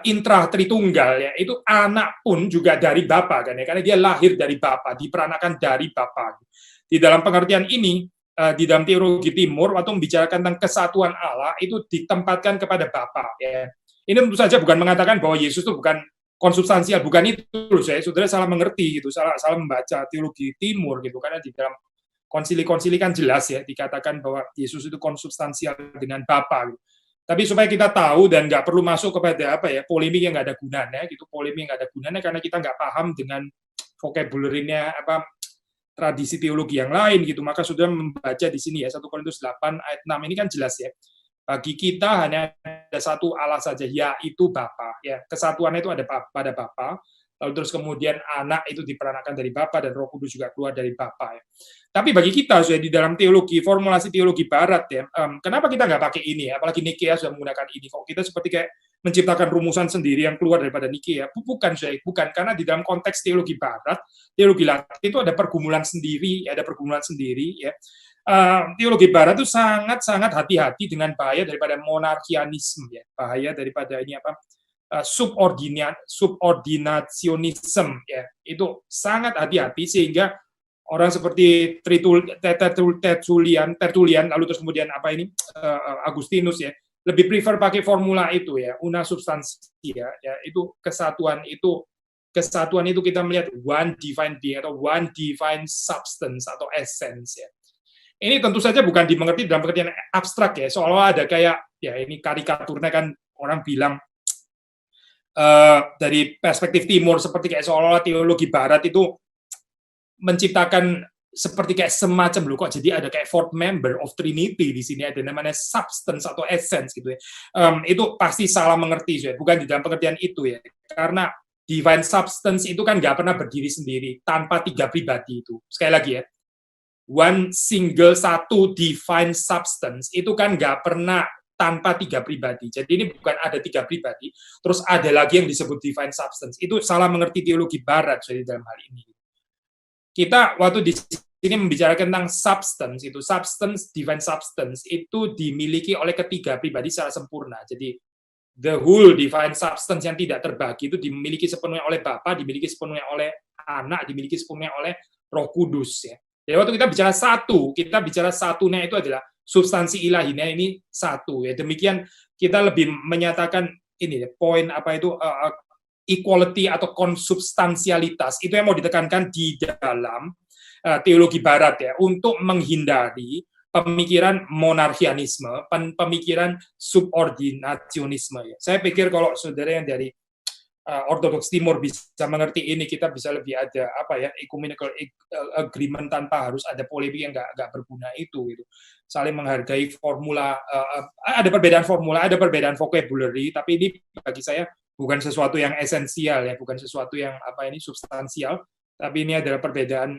intra Tritunggal ya, itu anak pun juga dari Bapa kan ya, karena dia lahir dari Bapa, diperanakan dari Bapa. Di dalam pengertian ini di dalam teologi timur waktu membicarakan tentang kesatuan Allah itu ditempatkan kepada Bapa ya. Ini tentu saja bukan mengatakan bahwa Yesus itu bukan konsubstansial, bukan itu loh, saudara salah mengerti gitu, salah membaca teologi timur gitu, karena di dalam konsili-konsili kan jelas ya dikatakan bahwa Yesus itu konsubstansial dengan Bapa gitu. Tapi supaya kita tahu dan nggak perlu masuk kepada polemik yang nggak ada gunanya gitu, polemik yang nggak ada gunanya karena kita nggak paham dengan vocabulary-nya tradisi teologi yang lain gitu, maka sudah membaca di sini ya 1 Korintus 8 ayat 6 ini kan jelas ya. Bagi kita hanya ada satu Allah saja yaitu Bapa ya. Kesatuannya itu ada pada Bapa. Lalu terus kemudian anak itu diperanakan dari Bapa dan Roh Kudus juga keluar dari Bapa ya. Tapi bagi kita sudah di dalam teologi, formulasi teologi Barat ya, kenapa kita nggak pakai ini ya? Apalagi Nikea sudah menggunakan ini. Kok kita seperti kayak menciptakan rumusan sendiri yang keluar daripada Nikea? Bukan, karena di dalam konteks teologi Barat, teologi Latin itu ada pergumulan sendiri ya. Teologi Barat itu sangat hati-hati dengan bahaya daripada monarkianisme ya, bahaya daripada ini subordinationism ya, itu sangat hati-hati sehingga orang seperti Tertullian lalu terus kemudian Agustinus ya lebih prefer pakai formula itu ya, una substantia ya, itu kesatuan itu kita melihat one divine being atau one divine substance atau essence ya. Ini tentu saja bukan dimengerti dalam pengertian abstrak ya, seolah ada kayak ya ini karikaturnya kan orang bilang dari perspektif timur seperti kayak seolah-olah teologi Barat itu menciptakan seperti kayak semacam loh kok jadi ada kayak fourth member of Trinity di sini, ada namanya substance atau essence gitu ya. Itu pasti salah mengerti ya, bukan di dalam pengertian itu ya, karena divine substance itu kan nggak pernah berdiri sendiri tanpa tiga pribadi itu. Sekali lagi ya, one single satu divine substance itu kan nggak pernah tanpa tiga pribadi. Jadi ini bukan ada tiga pribadi, terus ada lagi yang disebut divine substance. Itu salah mengerti teologi Barat jadi dalam hal ini. Kita waktu di sini membicarakan tentang substance, itu substance, divine substance itu dimiliki oleh ketiga pribadi secara sempurna. Jadi the whole divine substance yang tidak terbagi itu dimiliki sepenuhnya oleh Bapa, dimiliki sepenuhnya oleh Anak, dimiliki sepenuhnya oleh Roh Kudus ya. Jadi waktu kita bicara satunya itu adalah substansi ilahinya ini satu ya. Demikian kita lebih menyatakan ini poin equality atau konsubstansialitas itu yang mau ditekankan di dalam teologi Barat ya, untuk menghindari pemikiran monarkianisme, pemikiran subordinationisme ya. Saya pikir kalau saudara yang dari Ortodoks Timur bisa mengerti ini, kita bisa lebih ada ecumenical agreement tanpa harus ada polemik yang nggak berguna itu gitu. Saling menghargai formula, ada perbedaan formula, ada perbedaan vocabulary, tapi ini bagi saya bukan sesuatu yang esensial ya, bukan sesuatu yang substansial, tapi ini adalah perbedaan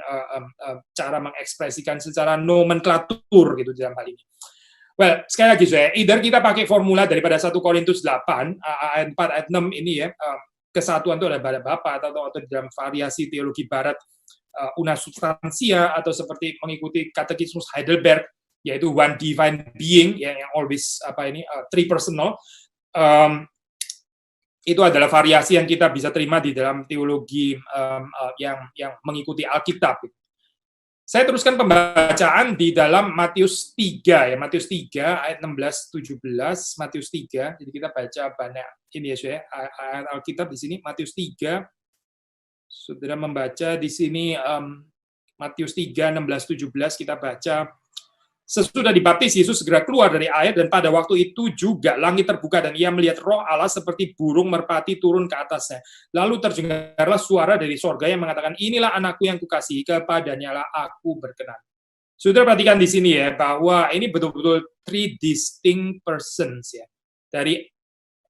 cara mengekspresikan secara nomenklatur gitu dalam hal ini. Well, sekali lagi saya, either kita pakai formula daripada 1 Korintus 8 ayat 4 ayat 6 ini ya, kesatuan itu ada pada Bapa, atau dalam variasi teologi Barat una substantia, atau seperti mengikuti katekismus Heidelberg yaitu one divine being yang always three personal. Itu adalah variasi yang kita bisa terima di dalam teologi yang mengikuti Alkitab. Saya teruskan pembacaan di dalam Matius 3 ya, Matius 3 ayat 16-17, Matius 3. Jadi kita baca banyak ini ya, ayat Alkitab di sini Matius 3. Saudara membaca di sini Matius 3 16-17 kita baca. Sesudah dibaptis, Yesus segera keluar dari air, dan pada waktu itu juga langit terbuka, dan ia melihat Roh Allah seperti burung merpati turun ke atasnya. Lalu terdengarlah suara dari sorga yang mengatakan, inilah anakku yang kukasihi, kepadanya lah aku berkenan. Sudah perhatikan di sini ya, bahwa ini betul-betul three distinct persons ya. Dari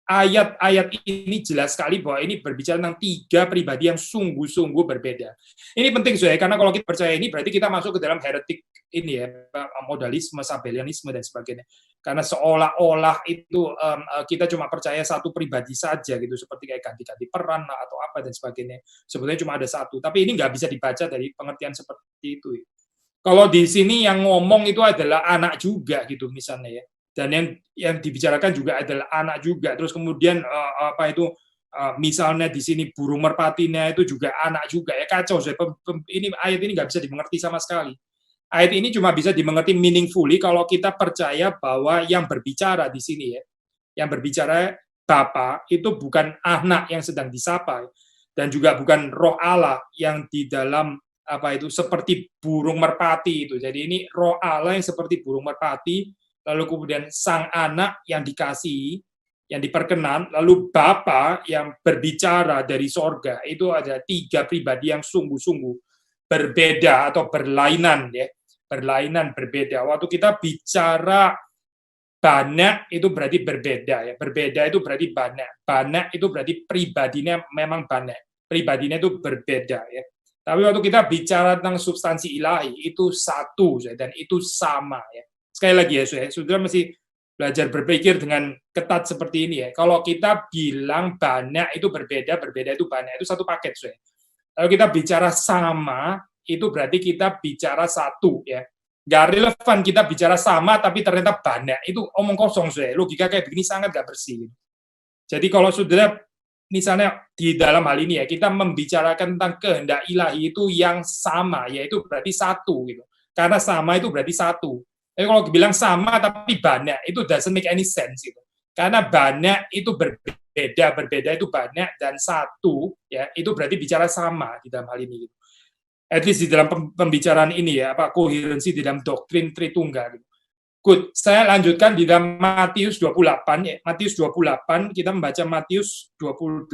ayat-ayat ini jelas sekali bahwa ini berbicara tentang tiga pribadi yang sungguh-sungguh berbeda. Ini penting, saudara, karena kalau kita percaya ini berarti kita masuk ke dalam heretik ini ya, modalisme, sabellianisme dan sebagainya. Karena seolah-olah itu kita cuma percaya satu pribadi saja gitu, seperti kayak ganti-ganti peran atau apa dan sebagainya. Sebetulnya cuma ada satu, tapi ini nggak bisa dibaca dari pengertian seperti itu. Kalau di sini yang ngomong itu adalah anak juga gitu misalnya ya. Dan yang dibicarakan juga adalah anak juga. Terus kemudian misalnya di sini burung merpatinya itu juga anak juga ya, kacau. Ini ayat ini nggak bisa dimengerti sama sekali. Ayat ini cuma bisa dimengerti meaningfully kalau kita percaya bahwa yang berbicara di sini ya, yang berbicara Bapa itu bukan anak yang sedang disapa, dan juga bukan Roh Allah yang di dalam seperti burung merpati itu. Jadi ini Roh Allah yang seperti burung merpati, lalu kemudian sang anak yang dikasihi, yang diperkenan, lalu Bapa yang berbicara dari sorga. Itu ada tiga pribadi yang sungguh-sungguh berbeda atau berlainan ya, berlainan berbeda. Waktu kita bicara banyak itu berarti berbeda ya, berbeda itu berarti banyak itu berarti pribadinya memang banyak, pribadinya itu berbeda ya. Tapi waktu kita bicara tentang substansi ilahi itu satu dan itu sama ya. Sekali lagi ya, saudara mesti belajar berpikir dengan ketat seperti ini ya. Kalau kita bilang banyak itu berbeda, berbeda itu banyak, itu satu paket. Kalau kita bicara sama, itu berarti kita bicara satu ya. Gak relevan kita bicara sama tapi ternyata banyak, itu omong kosong. Logika kayak begini sangat gak bersih. Jadi kalau saudara misalnya di dalam hal ini ya, kita membicarakan tentang kehendak ilahi itu yang sama, yaitu berarti satu gitu. Karena sama itu berarti satu. Tapi kalau bilang sama tapi banyak, itu doesn't make any sense gitu. Karena banyak itu berbeda, berbeda itu banyak, dan satu ya itu berarti bicara sama di dalam hal ini gitu. At least di dalam pembicaraan ini ya, koherensi di dalam doktrin Tritunggal gitu. Good. Saya lanjutkan di dalam Matius 28 ya. Matius 28, kita membaca Matius 28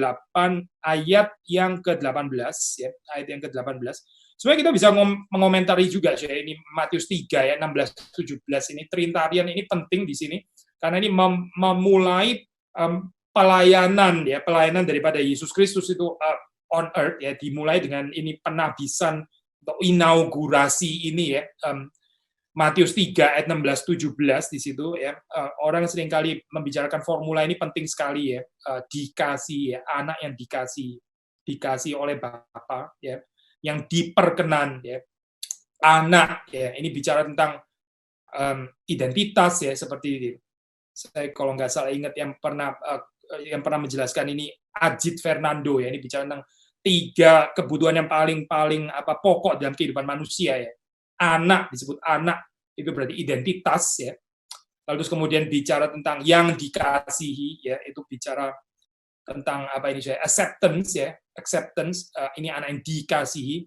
ayat yang ke-18 ya, ayat yang ke-18. Sebenarnya kita bisa mengomentari juga ya, ini Matius 3 ya, 16-17 ini Trinitarian ini penting di sini karena ini memulai pelayanan ya, pelayanan daripada Yesus Kristus itu on earth ya, dimulai dengan ini penabisan atau inaugurasi ini ya. Matius 3 ayat 16-17 di situ ya, orang seringkali membicarakan formula ini penting sekali ya, dikasih ya, anak yang dikasih oleh Bapa ya, yang diperkenan ya, anak ya, ini bicara tentang identitas ya, seperti ini. Saya kalau nggak salah ingat yang pernah menjelaskan ini Ajit Fernando ya, ini bicara tentang tiga kebutuhan yang paling pokok dalam kehidupan manusia ya. Anak, disebut anak, itu berarti identitas ya. Lalu terus kemudian bicara tentang yang dikasihi ya, itu bicara tentang acceptance ya, acceptance, ini anak yang dikasihi.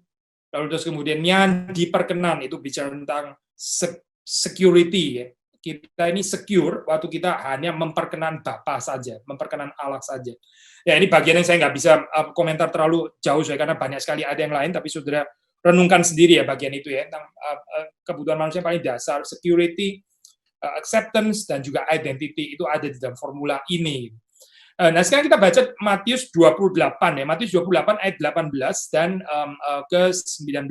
Lalu terus kemudian yang diperkenan, itu bicara tentang security ya. Kita ini secure waktu kita hanya memperkenan Bapa saja, memperkenan Allah saja. Ya ini bagian yang saya nggak bisa komentar terlalu jauh karena banyak sekali ada yang lain, tapi saudara renungkan sendiri ya bagian itu ya, tentang kebutuhan manusia yang paling dasar, security, acceptance, dan juga identity, itu ada di dalam formula ini. Nah sekarang kita baca Matius 28 ya, Matius 28 ayat 18 dan ke-19.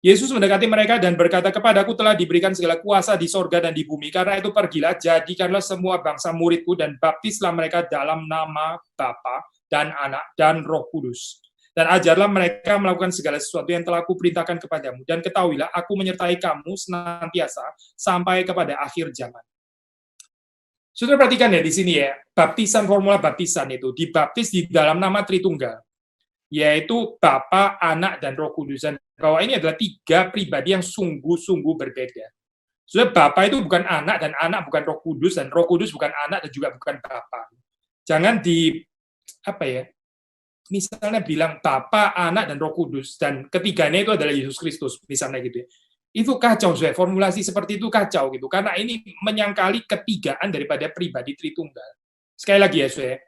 Yesus mendekati mereka dan berkata, kepadaku telah diberikan segala kuasa di sorga dan di bumi, karena itu pergilah, jadikanlah semua bangsa muridku dan baptislah mereka dalam nama Bapa dan Anak dan Roh Kudus. Dan ajarlah mereka melakukan segala sesuatu yang telah kuperintahkan kepadamu. Dan ketahuilah, aku menyertai kamu senantiasa sampai kepada akhir zaman. Saudara perhatikan ya di sini ya, baptisan, formula baptisan itu dibaptis di dalam nama Tritunggal, yaitu Bapa, Anak, dan Roh Kudus. Dan bahwa ini adalah tiga pribadi yang sungguh-sungguh berbeda. Saudara, Bapa itu bukan anak, dan anak bukan Roh Kudus, dan Roh Kudus bukan anak dan juga bukan Bapa. Jangan misalnya bilang Bapa, Anak, dan Roh Kudus, dan ketiganya itu adalah Yesus Kristus, misalnya gitu ya. Itu kacau, saya formulasi seperti itu kacau gitu, karena ini menyangkali ketigaan daripada pribadi Tritunggal. Sekali lagi ya, saya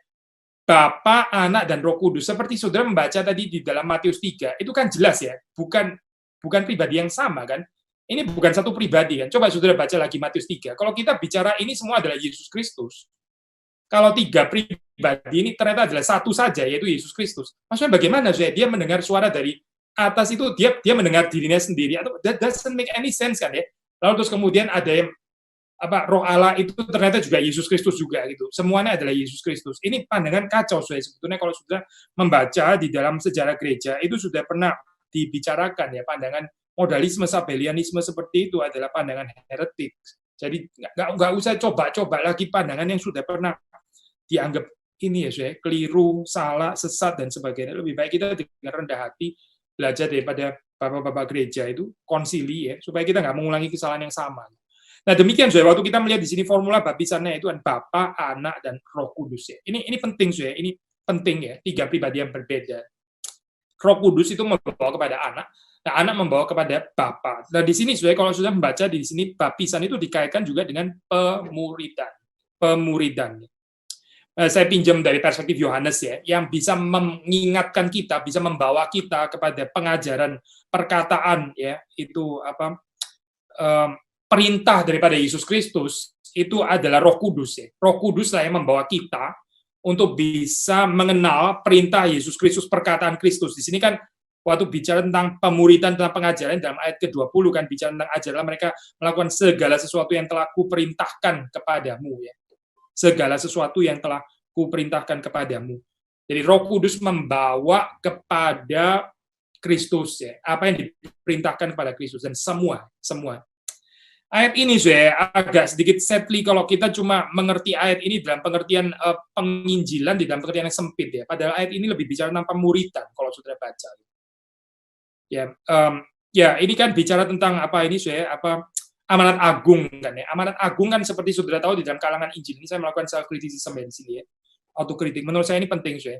Bapa, Anak, dan Roh Kudus. Seperti saudara membaca tadi di dalam Matius 3, itu kan jelas ya, bukan pribadi yang sama kan. Ini bukan satu pribadi kan. Coba saudara baca lagi Matius 3. Kalau kita bicara ini semua adalah Yesus Kristus, kalau tiga pribadi ini ternyata adalah satu saja, yaitu Yesus Kristus. Maksudnya bagaimana dia mendengar suara dari atas itu, dia mendengar dirinya sendiri, atau that doesn't make any sense kan ya. Lalu terus kemudian ada yang Roh Allah itu ternyata juga Yesus Kristus juga gitu. Semuanya adalah Yesus Kristus. Ini pandangan kacau sebetulnya kalau sudah membaca di dalam sejarah gereja itu sudah pernah dibicarakan ya, pandangan modalisme sabellianisme seperti itu adalah pandangan heretik. Jadi nggak usah coba-coba lagi pandangan yang sudah pernah dianggap ini ya, keliru, salah, sesat dan sebagainya. Lebih baik kita dengan rendah hati belajar daripada bapak-bapak gereja itu konsili ya, supaya kita nggak mengulangi kesalahan yang sama. Nah demikian waktu kita melihat di sini formula baptisannya itu kan Bapa, Anak, dan Roh Kudus ya. Ini penting ini penting ya, tiga pribadi yang berbeda. Roh Kudus itu membawa kepada Anak, nah Anak membawa kepada Bapa. Nah di sini kalau sudah membaca di sini baptisan itu dikaitkan juga dengan pemuridan. Saya pinjam dari perspektif Yohanes ya, yang bisa mengingatkan kita, bisa membawa kita kepada pengajaran perkataan ya, itu perintah daripada Yesus Kristus itu adalah Roh Kudus ya. Roh Kudus lah yang membawa kita untuk bisa mengenal perintah Yesus Kristus, perkataan Kristus. Di sini kan waktu bicara tentang pemuridan, tentang pengajaran dalam ayat ke-20 kan bicara tentang ajarlah mereka melakukan segala sesuatu yang telah kuperintahkan kepadamu ya. Segala sesuatu yang telah kuperintahkan kepadamu. Jadi Roh Kudus membawa kepada Kristus ya, apa yang diperintahkan kepada Kristus dan semua. Ayat ini saya agak sedikit sadly kalau kita cuma mengerti ayat ini dalam pengertian penginjilan di dalam pengertian yang sempit ya. Padahal ayat ini lebih bicara tentang pemuridan kalau saudara baca. Ya, ini kan bicara tentang amanat agung kan ya. Amanat agung kan seperti saudara tahu di dalam kalangan Injil ini saya melakukan self criticism di sini ya. Autokritik. Menurut saya ini penting saya.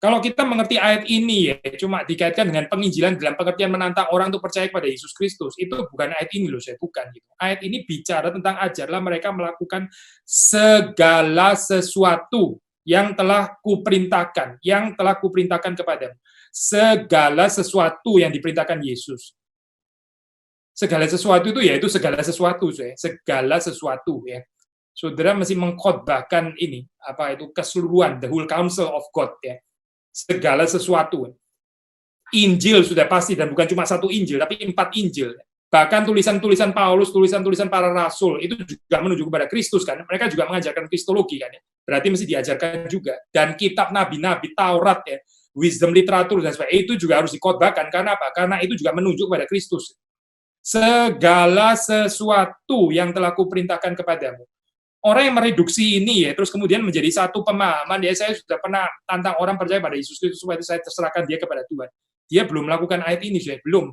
Kalau kita mengerti ayat ini ya, cuma dikaitkan dengan penginjilan dalam pengertian menantang orang untuk percaya kepada Yesus Kristus, itu bukan ayat ini loh, saya bukan gitu. Ayat ini bicara tentang ajarlah mereka melakukan segala sesuatu yang telah kuperintahkan kepadamu. Segala sesuatu yang diperintahkan Yesus. Segala sesuatu itu yaitu segala sesuatu, segala sesuatu ya. Saudara mesti mengkhotbahkan ini, keseluruhan, the whole counsel of God ya. Segala sesuatu. Injil sudah pasti, dan bukan cuma satu Injil, tapi 4 Injil. Bahkan tulisan-tulisan Paulus, tulisan-tulisan para rasul, itu juga menuju kepada Kristus kan. Mereka juga mengajarkan kristologi kan ya. Berarti mesti diajarkan juga. Dan kitab nabi-nabi, Taurat ya, wisdom literatur dan sebagainya, itu juga harus dikhotbahkan. Karena apa? Karena itu juga menunjuk kepada Kristus. Segala sesuatu yang telah kuperintahkan kepadamu. Orang yang mereduksi ini ya, terus kemudian menjadi satu pemahaman ya, saya sudah pernah tantang orang percaya pada Yesus Kristus supaya saya terserahkan dia kepada Tuhan. Dia belum melakukan ayat ini, belum.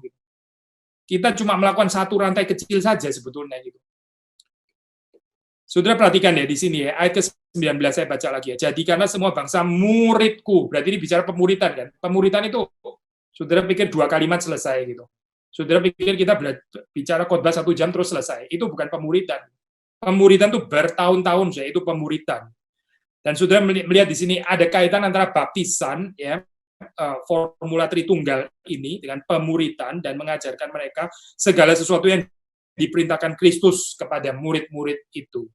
Kita cuma melakukan satu rantai kecil saja sebetulnya gitu. Saudara perhatikan ya di sini ya, ayat ke-19 saya baca lagi ya. Jadi karena semua bangsa muridku, berarti ini bicara pemuridan kan. Pemuridan itu, saudara pikir 2 kalimat selesai gitu. Saudara pikir kita bicara khotbah 1 jam terus selesai. Itu bukan pemuridan. Pemuridan itu bertahun-tahun, itu pemuridan. Dan sudah melihat di sini ada kaitan antara baptisan, ya, formula Tritunggal ini dengan pemuridan dan mengajarkan mereka segala sesuatu yang diperintahkan Kristus kepada murid-murid itu.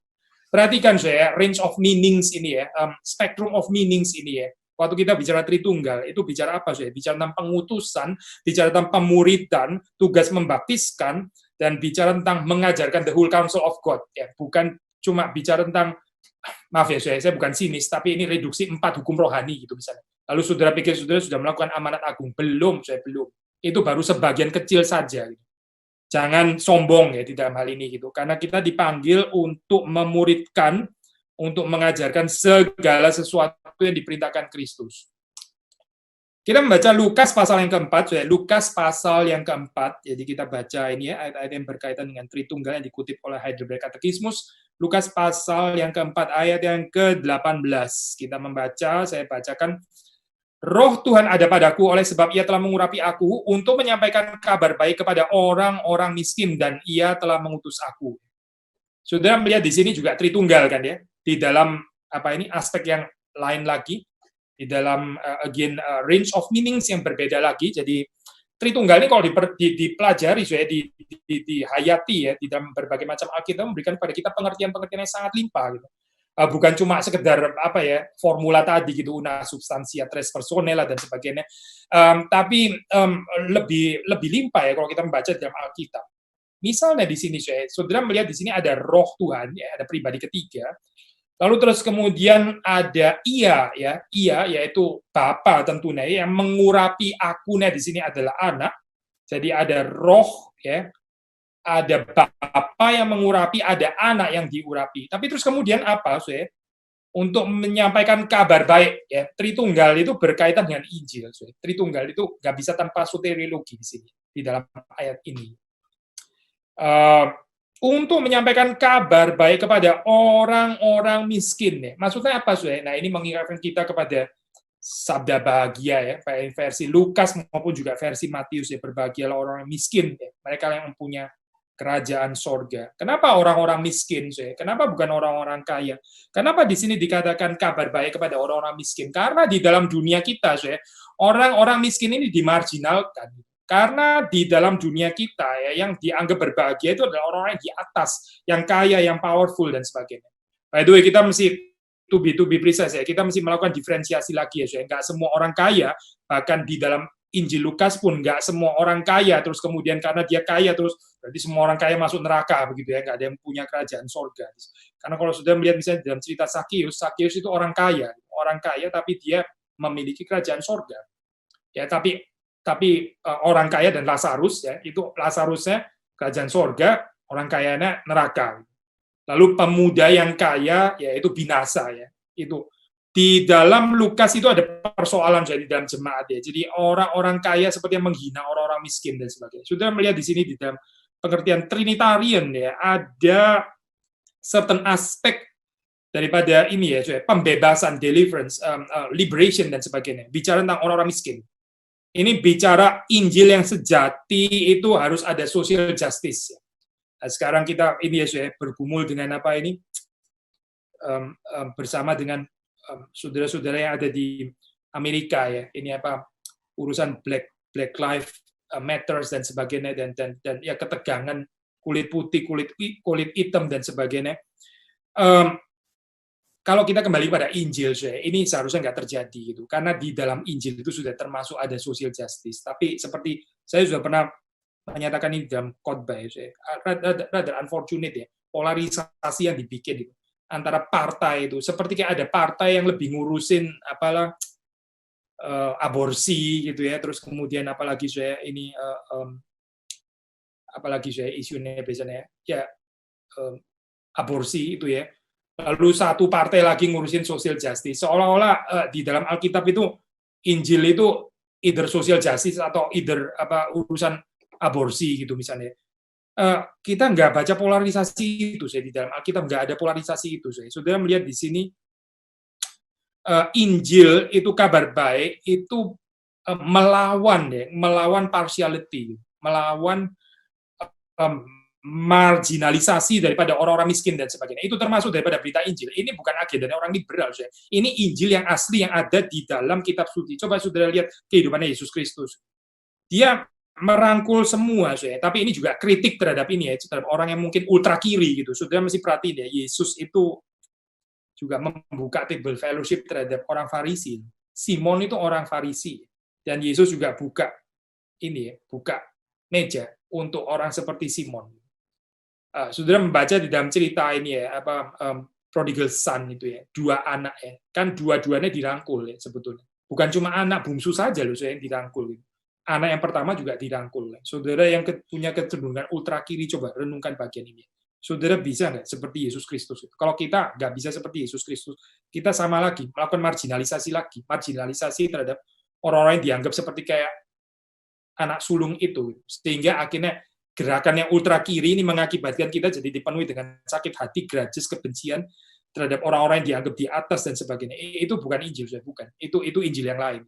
Perhatikan saya range of meanings ini ya, spectrum of meanings ini ya. Waktu kita bicara Tritunggal, itu bicara apa sih? Bicara tentang pengutusan, bicara tentang pemuridan, tugas membaptiskan, dan bicara tentang mengajarkan the whole counsel of God. Ya, bukan cuma bicara tentang, maaf ya saya bukan sinis, tapi ini reduksi 4 hukum rohani gitu misalnya. Lalu saudara pikir saudara sudah melakukan amanat agung. Belum, belum. Itu baru sebagian kecil saja. Gitu. Jangan sombong ya di dalam hal ini gitu. Karena kita dipanggil untuk memuridkan untuk mengajarkan segala sesuatu yang diperintahkan Kristus. Kita membaca Lukas pasal yang keempat, Lukas pasal yang keempat, jadi kita baca ini ya, ayat-ayat yang berkaitan dengan Tritunggal yang dikutip oleh Heidelberg Katekismus, Lukas pasal yang keempat, ayat yang ke-18. Kita membaca, saya bacakan, Roh Tuhan ada padaku oleh sebab ia telah mengurapi aku untuk menyampaikan kabar baik kepada orang-orang miskin dan ia telah mengutus aku. Saudara melihat di sini juga Tritunggal kan ya, di dalam apa ini aspek yang lain lagi, di dalam range of meanings yang berbeda lagi. Jadi Tritunggal ini kalau dipelajari, dihayati ya di dalam berbagai macam Alkitab memberikan pada kita pengertian-pengertian yang sangat limpah gitu. Bukan cuma sekedar apa ya formula tadi gitu, una substantia tres personae dan sebagainya, tapi lebih limpah ya kalau kita membaca dalam Alkitab. Misalnya di sini, saudara melihat di sini ada Roh Tuhan, ya, ada pribadi ketiga. Lalu terus kemudian ada ia yaitu Bapa tentunya yang mengurapi akunya di sini adalah anak. Jadi ada Roh ya, ada Bapa yang mengurapi, ada anak yang diurapi. Tapi terus kemudian apa, untuk menyampaikan kabar baik ya, Tritunggal itu berkaitan dengan Injil. Tritunggal itu nggak bisa tanpa soteriologi di sini di dalam ayat ini. Untuk menyampaikan kabar baik kepada orang-orang miskin. Ya. Maksudnya apa, Nah, ini mengingatkan kita kepada sabda bahagia ya, baik versi Lukas maupun juga versi Matius ya, berbahagialah orang miskin ya, mereka yang mempunyai kerajaan sorga. Kenapa orang-orang miskin, Kenapa bukan orang-orang kaya? Kenapa di sini dikatakan kabar baik kepada orang-orang miskin? Karena di dalam dunia kita, orang-orang miskin ini dimarginalkan. Karena di dalam dunia kita ya, yang dianggap berbahagia itu adalah orang-orang yang di atas, yang kaya, yang powerful dan sebagainya. By the way, kita mesti to be precise ya, kita mesti melakukan diferensiasi lagi ya, nggak semua orang kaya, bahkan di dalam Injil Lukas pun nggak semua orang kaya, terus kemudian karena dia kaya terus berarti semua orang kaya masuk neraka begitu ya, nggak ada yang punya kerajaan sorga. Karena kalau sudah melihat misalnya dalam cerita Sakius itu orang kaya tapi dia memiliki kerajaan sorga. Ya, tapi orang kaya dan Lazarus ya, itu Lazarusnya kerajaan sorga, orang kayanya neraka. Lalu pemuda yang kaya yaitu binasa ya. Itu di dalam Lukas itu ada persoalan jadi dalam jemaat ya. Jadi orang-orang kaya seperti yang menghina orang-orang miskin dan sebagainya. Sudah melihat di sini di dalam pengertian Trinitarian ya, ada certain aspek daripada ini ya, pembebasan, deliverance, liberation dan sebagainya. Bicara tentang orang-orang miskin. Ini bicara Injil yang sejati itu harus ada social justice. Nah, sekarang kita ini ya bergumul dengan apa ini bersama dengan saudara-saudara yang ada di Amerika ya. Ini apa urusan Black Lives Matters dan sebagainya dan ya ketegangan kulit putih, kulit hitam dan sebagainya. Kalau kita kembali pada Injil, ini seharusnya nggak terjadi gitu, karena di dalam Injil itu sudah termasuk ada social justice. Tapi seperti saya sudah pernah menyatakan ini dalam khotbah, rather unfortunate ya, polarisasi yang dibikin itu antara partai itu, seperti kayak ada partai yang lebih ngurusin apalah aborsi gitu ya, terus kemudian apalagi isunya biasanya ya aborsi itu ya. Lalu satu partai lagi ngurusin social justice. Seolah-olah di dalam Alkitab itu Injil itu either social justice atau either urusan aborsi gitu misalnya. Kita nggak baca polarisasi itu di dalam Alkitab, nggak ada polarisasi itu. Saudara melihat di sini Injil itu kabar baik itu melawan partiality, melawan marginalisasi daripada orang-orang miskin dan sebagainya. Itu termasuk daripada berita Injil. Ini bukan agenda orang liberal. Ini Injil yang asli yang ada di dalam kitab suci. Coba saudara lihat kehidupannya Yesus Kristus. Dia merangkul semua, tapi ini juga kritik terhadap ini ya, terhadap orang yang mungkin ultra kiri gitu. Saudara mesti perhatiin ya, Yesus itu juga membuka table fellowship terhadap orang Farisi. Simon itu orang Farisi dan Yesus juga buka meja untuk orang seperti Simon. Saudara membaca di dalam cerita ini ya, prodigal son itu ya, dua anak ya, kan dua-duanya dirangkul ya sebetulnya. Bukan cuma anak bungsu saja loh yang dirangkul. Anak yang pertama juga dirangkul. Saudara yang punya kecenderungan ultra kiri, coba renungkan bagian ini. Saudara bisa nggak seperti Yesus Kristus? Kalau kita nggak bisa seperti Yesus Kristus, kita sama lagi melakukan marginalisasi terhadap orang-orang yang dianggap seperti kayak anak sulung itu, sehingga akhirnya gerakan yang ultra kiri ini mengakibatkan kita jadi dipenuhi dengan sakit hati, grudges, kebencian terhadap orang-orang yang dianggap di atas dan sebagainya. Itu bukan Injil, bukan. Itu Injil yang lain.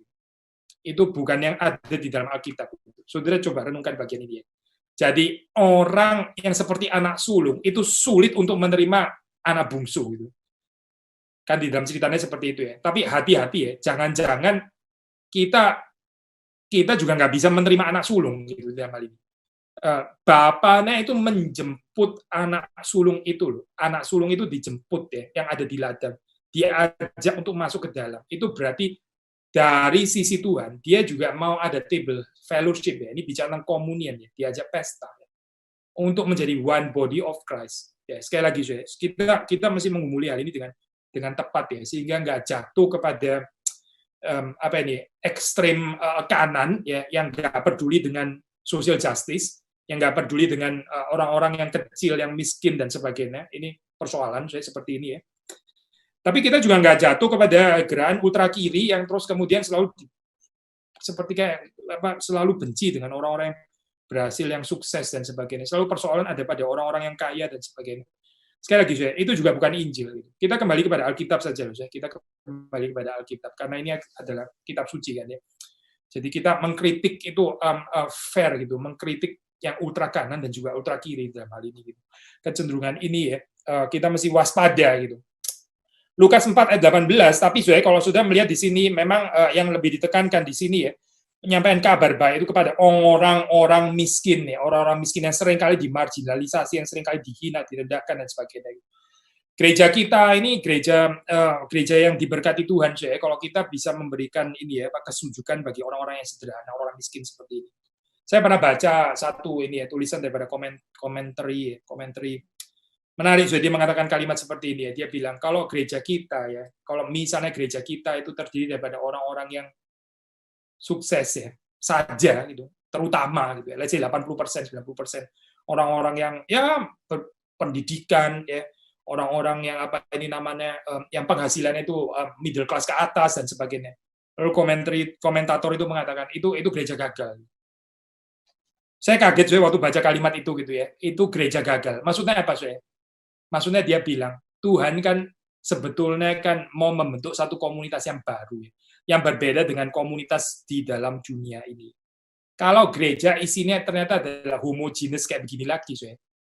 Itu bukan yang ada di dalam Alkitab. Saudara coba renungkan bagian ini ya. Jadi orang yang seperti anak sulung itu sulit untuk menerima anak bungsu gitu. Kan di dalam ceritanya seperti itu ya. Tapi hati-hati ya, jangan-jangan kita juga nggak bisa menerima anak sulung gitu dalam hal ini. Bapaknya itu menjemput anak sulung itu loh. Anak sulung itu dijemput ya, yang ada di ladang. Dia ajak untuk masuk ke dalam. Itu berarti dari sisi Tuhan, dia juga mau ada table fellowship ya. Ini bicara tentang komunian ya, diajak pesta ya. Untuk menjadi one body of Christ. Ya, sekali lagi kita mesti mengumuli hal ini dengan tepat ya, sehingga nggak jatuh kepada ekstrem kanan ya, yang nggak peduli dengan social justice, yang nggak peduli dengan orang-orang yang kecil, yang miskin dan sebagainya. Ini persoalan seperti ini ya. Tapi kita juga nggak jatuh kepada gerakan ultra kiri yang terus kemudian selalu seperti kayak selalu benci dengan orang-orang yang berhasil, yang sukses dan sebagainya. Selalu persoalan ada pada orang-orang yang kaya dan sebagainya. Sekali lagi, itu juga bukan Injil. Kita kembali kepada Alkitab saja, kita kembali kepada Alkitab karena ini adalah kitab suci kan ya. Jadi kita mengkritik itu fair gitu, mengkritik yang ultra kanan dan juga ultra kiri dalam hal ini gitu. Kecenderungan ini ya, kita mesti waspada gitu. Lukas 4 ayat 18, tapi kalau sudah melihat di sini memang yang lebih ditekankan di sini ya, menyampaikan kabar baik itu kepada orang-orang miskin ya, orang-orang miskin yang seringkali dimarginalisasi, yang seringkali dihina, direndahkan dan sebagainya. Gereja kita ini gereja yang diberkati Tuhan ya, kalau kita bisa memberikan ini ya, kesujukan bagi orang-orang yang sederhana, orang miskin seperti ini. Saya pernah baca satu ini ya, tulisan daripada komentari menarik, dia mengatakan kalimat seperti ini ya. Dia bilang kalau gereja kita ya, kalau misalnya gereja kita itu terdiri daripada orang-orang yang sukses ya saja gitu, terutama gitu ya, let's say 80%, 90% orang-orang yang ya pendidikan ya, orang-orang yang apa ini namanya yang penghasilannya itu middle class ke atas dan sebagainya. Lalu komentator itu mengatakan itu gereja gagal. Saya kaget waktu baca kalimat itu gitu ya. Itu gereja gagal. Maksudnya apa Maksudnya dia bilang, Tuhan kan sebetulnya kan mau membentuk satu komunitas yang baru, yang berbeda dengan komunitas di dalam dunia ini. Kalau gereja isinya ternyata adalah homogenes kayak begini lagi,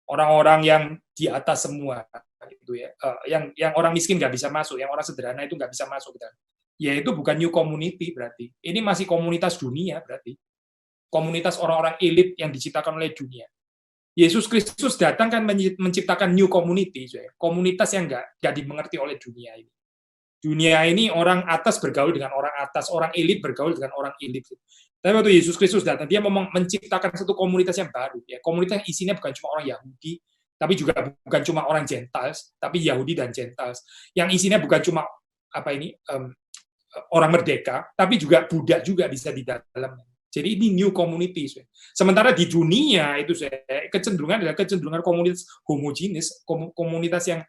orang-orang yang di atas semua, gitu ya, yang orang miskin nggak bisa masuk, yang orang sederhana itu nggak bisa masuk, ya itu bukan new community berarti. Ini masih komunitas dunia berarti, komunitas orang-orang elit yang diciptakan oleh dunia. Yesus Kristus datang kan menciptakan new community, komunitas yang nggak dimengerti oleh dunia ini. Dunia ini orang atas bergaul dengan orang atas, orang elit bergaul dengan orang elit. Tapi waktu Yesus Kristus datang, dia mau menciptakan satu komunitas yang baru. Ya, komunitas yang isinya bukan cuma orang Yahudi, tapi juga bukan cuma orang Gentiles, tapi Yahudi dan Gentiles. Yang isinya bukan cuma orang merdeka, tapi juga Buddha juga bisa di dalamnya. Jadi ini new community. Sementara di dunia itu kecenderungan adalah kecenderungan komunitas homogenis, komunitas yang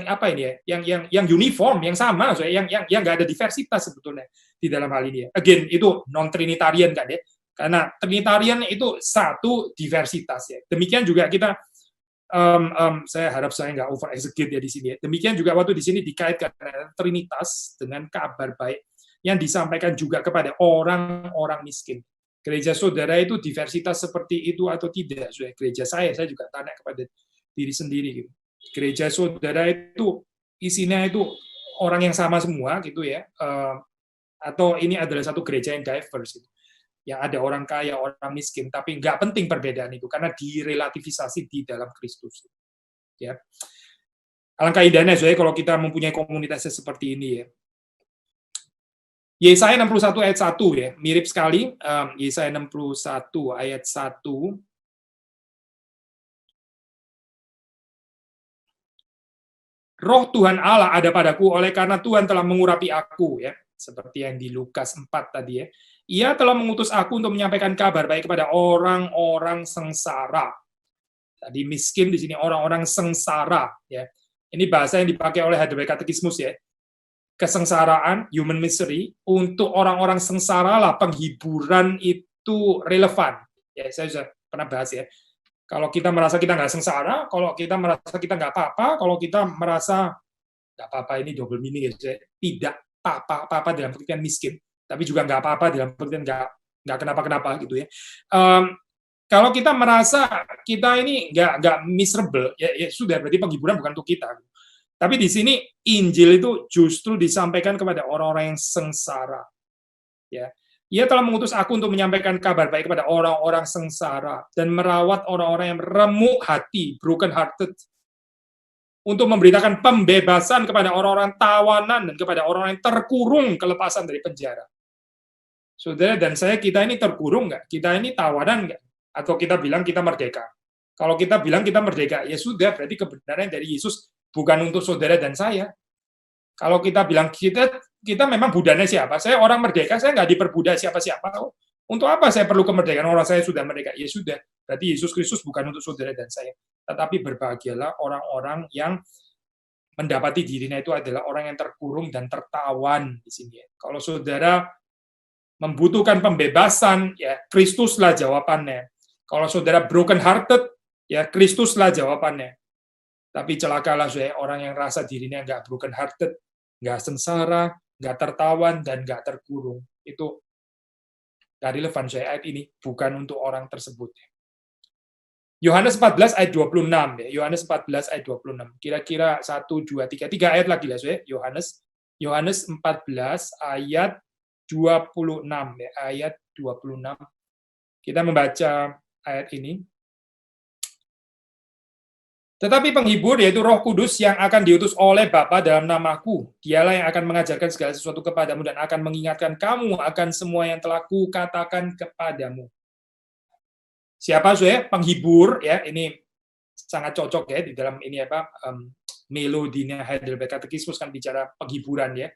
apa ini ya, yang uniform, yang sama, yang nggak ada diversitas sebetulnya di dalam hal ini. Again, itu non trinitarian kan ya, karena trinitarian itu satu diversitas ya. Demikian juga kita, saya harap saya nggak over execute ya di sini. Demikian juga waktu di sini dikaitkan Trinitas dengan kabar baik yang disampaikan juga kepada orang-orang miskin. Gereja saudara itu diversitas seperti itu atau tidak? Gereja saya juga tanya kepada diri sendiri gitu. Gereja saudara itu isinya itu orang yang sama semua gitu ya, atau ini adalah satu gereja yang diverse gitu. Yang ada orang kaya, orang miskin, tapi nggak penting perbedaan itu karena direlativisasi di dalam Kristus. Ya. Alangkah indahnya kalau kita mempunyai komunitas seperti ini ya. Yesaya 61 ayat 1 ya, mirip sekali. Yesaya 61 ayat 1. Roh Tuhan Allah ada padaku oleh karena Tuhan telah mengurapi aku ya, seperti yang di Lukas 4 tadi ya. Ia telah mengutus aku untuk menyampaikan kabar baik kepada orang-orang sengsara. Tadi miskin di sini orang-orang sengsara, ya. Ini bahasa yang dipakai oleh Heidelberg Katekismus, ya. Kesengsaraan, human misery, untuk orang-orang sengsara lah penghiburan itu relevan. Ya, saya sudah pernah bahas, ya. Kalau kita merasa kita nggak sengsara, kalau kita merasa kita nggak apa-apa, kalau kita merasa nggak apa-apa, ini double meaning, ya. Tidak apa-apa dalam pengertian miskin, tapi juga nggak apa-apa dalam pengertian nggak kenapa-kenapa gitu, ya. Kalau kita merasa kita ini nggak miserable, ya sudah, berarti penghiburan bukan untuk kita. Tapi di sini Injil itu justru disampaikan kepada orang-orang yang sengsara. Ya, Ia telah mengutus aku untuk menyampaikan kabar baik kepada orang-orang sengsara dan merawat orang-orang yang remuk hati, broken hearted, untuk memberitakan pembebasan kepada orang-orang tawanan dan kepada orang-orang yang terkurung kelepasan dari penjara. Saudara dan saya, kita ini terkurung nggak? Kita ini tawanan nggak? Atau kita bilang kita merdeka? Kalau kita bilang kita merdeka, ya sudah, berarti kebenaran dari Yesus bukan untuk saudara dan saya. Kalau kita bilang kita memang budanya siapa? Saya orang merdeka, saya nggak diperbudak siapa-siapa. Untuk apa saya perlu kemerdekaan? Orang saya sudah merdeka. Ya sudah, berarti Yesus Kristus bukan untuk saudara dan saya. Tetapi berbahagialah orang-orang yang mendapati dirinya itu adalah orang yang terkurung dan tertawan di sini. Kalau saudara membutuhkan pembebasan, ya Kristuslah jawabannya. Kalau saudara broken hearted, ya Kristuslah jawabannya. Tapi celakalah saya, orang yang rasa dirinya nggak broken hearted, nggak sengsara, nggak tertawan, dan nggak terkurung. Itu nggak relevan saya, ayat ini bukan untuk orang tersebut. Yohanes 14 ayat 26, ya. Yohanes 14 ayat 26. Kira-kira 1, 2, 3 ayat lagi lah saya. Yohanes 14 ayat 26, ya. Ayat 26. Kita membaca ayat ini. Tetapi penghibur, yaitu Roh Kudus yang akan diutus oleh Bapa dalam namaku, dialah yang akan mengajarkan segala sesuatu kepadamu dan akan mengingatkan kamu akan semua yang telah kukatakan kepadamu. Siapa saya? Penghibur, ya, ini sangat cocok ya di dalam ini melodinya Heidelberg Katekismus kan bicara penghiburan, ya.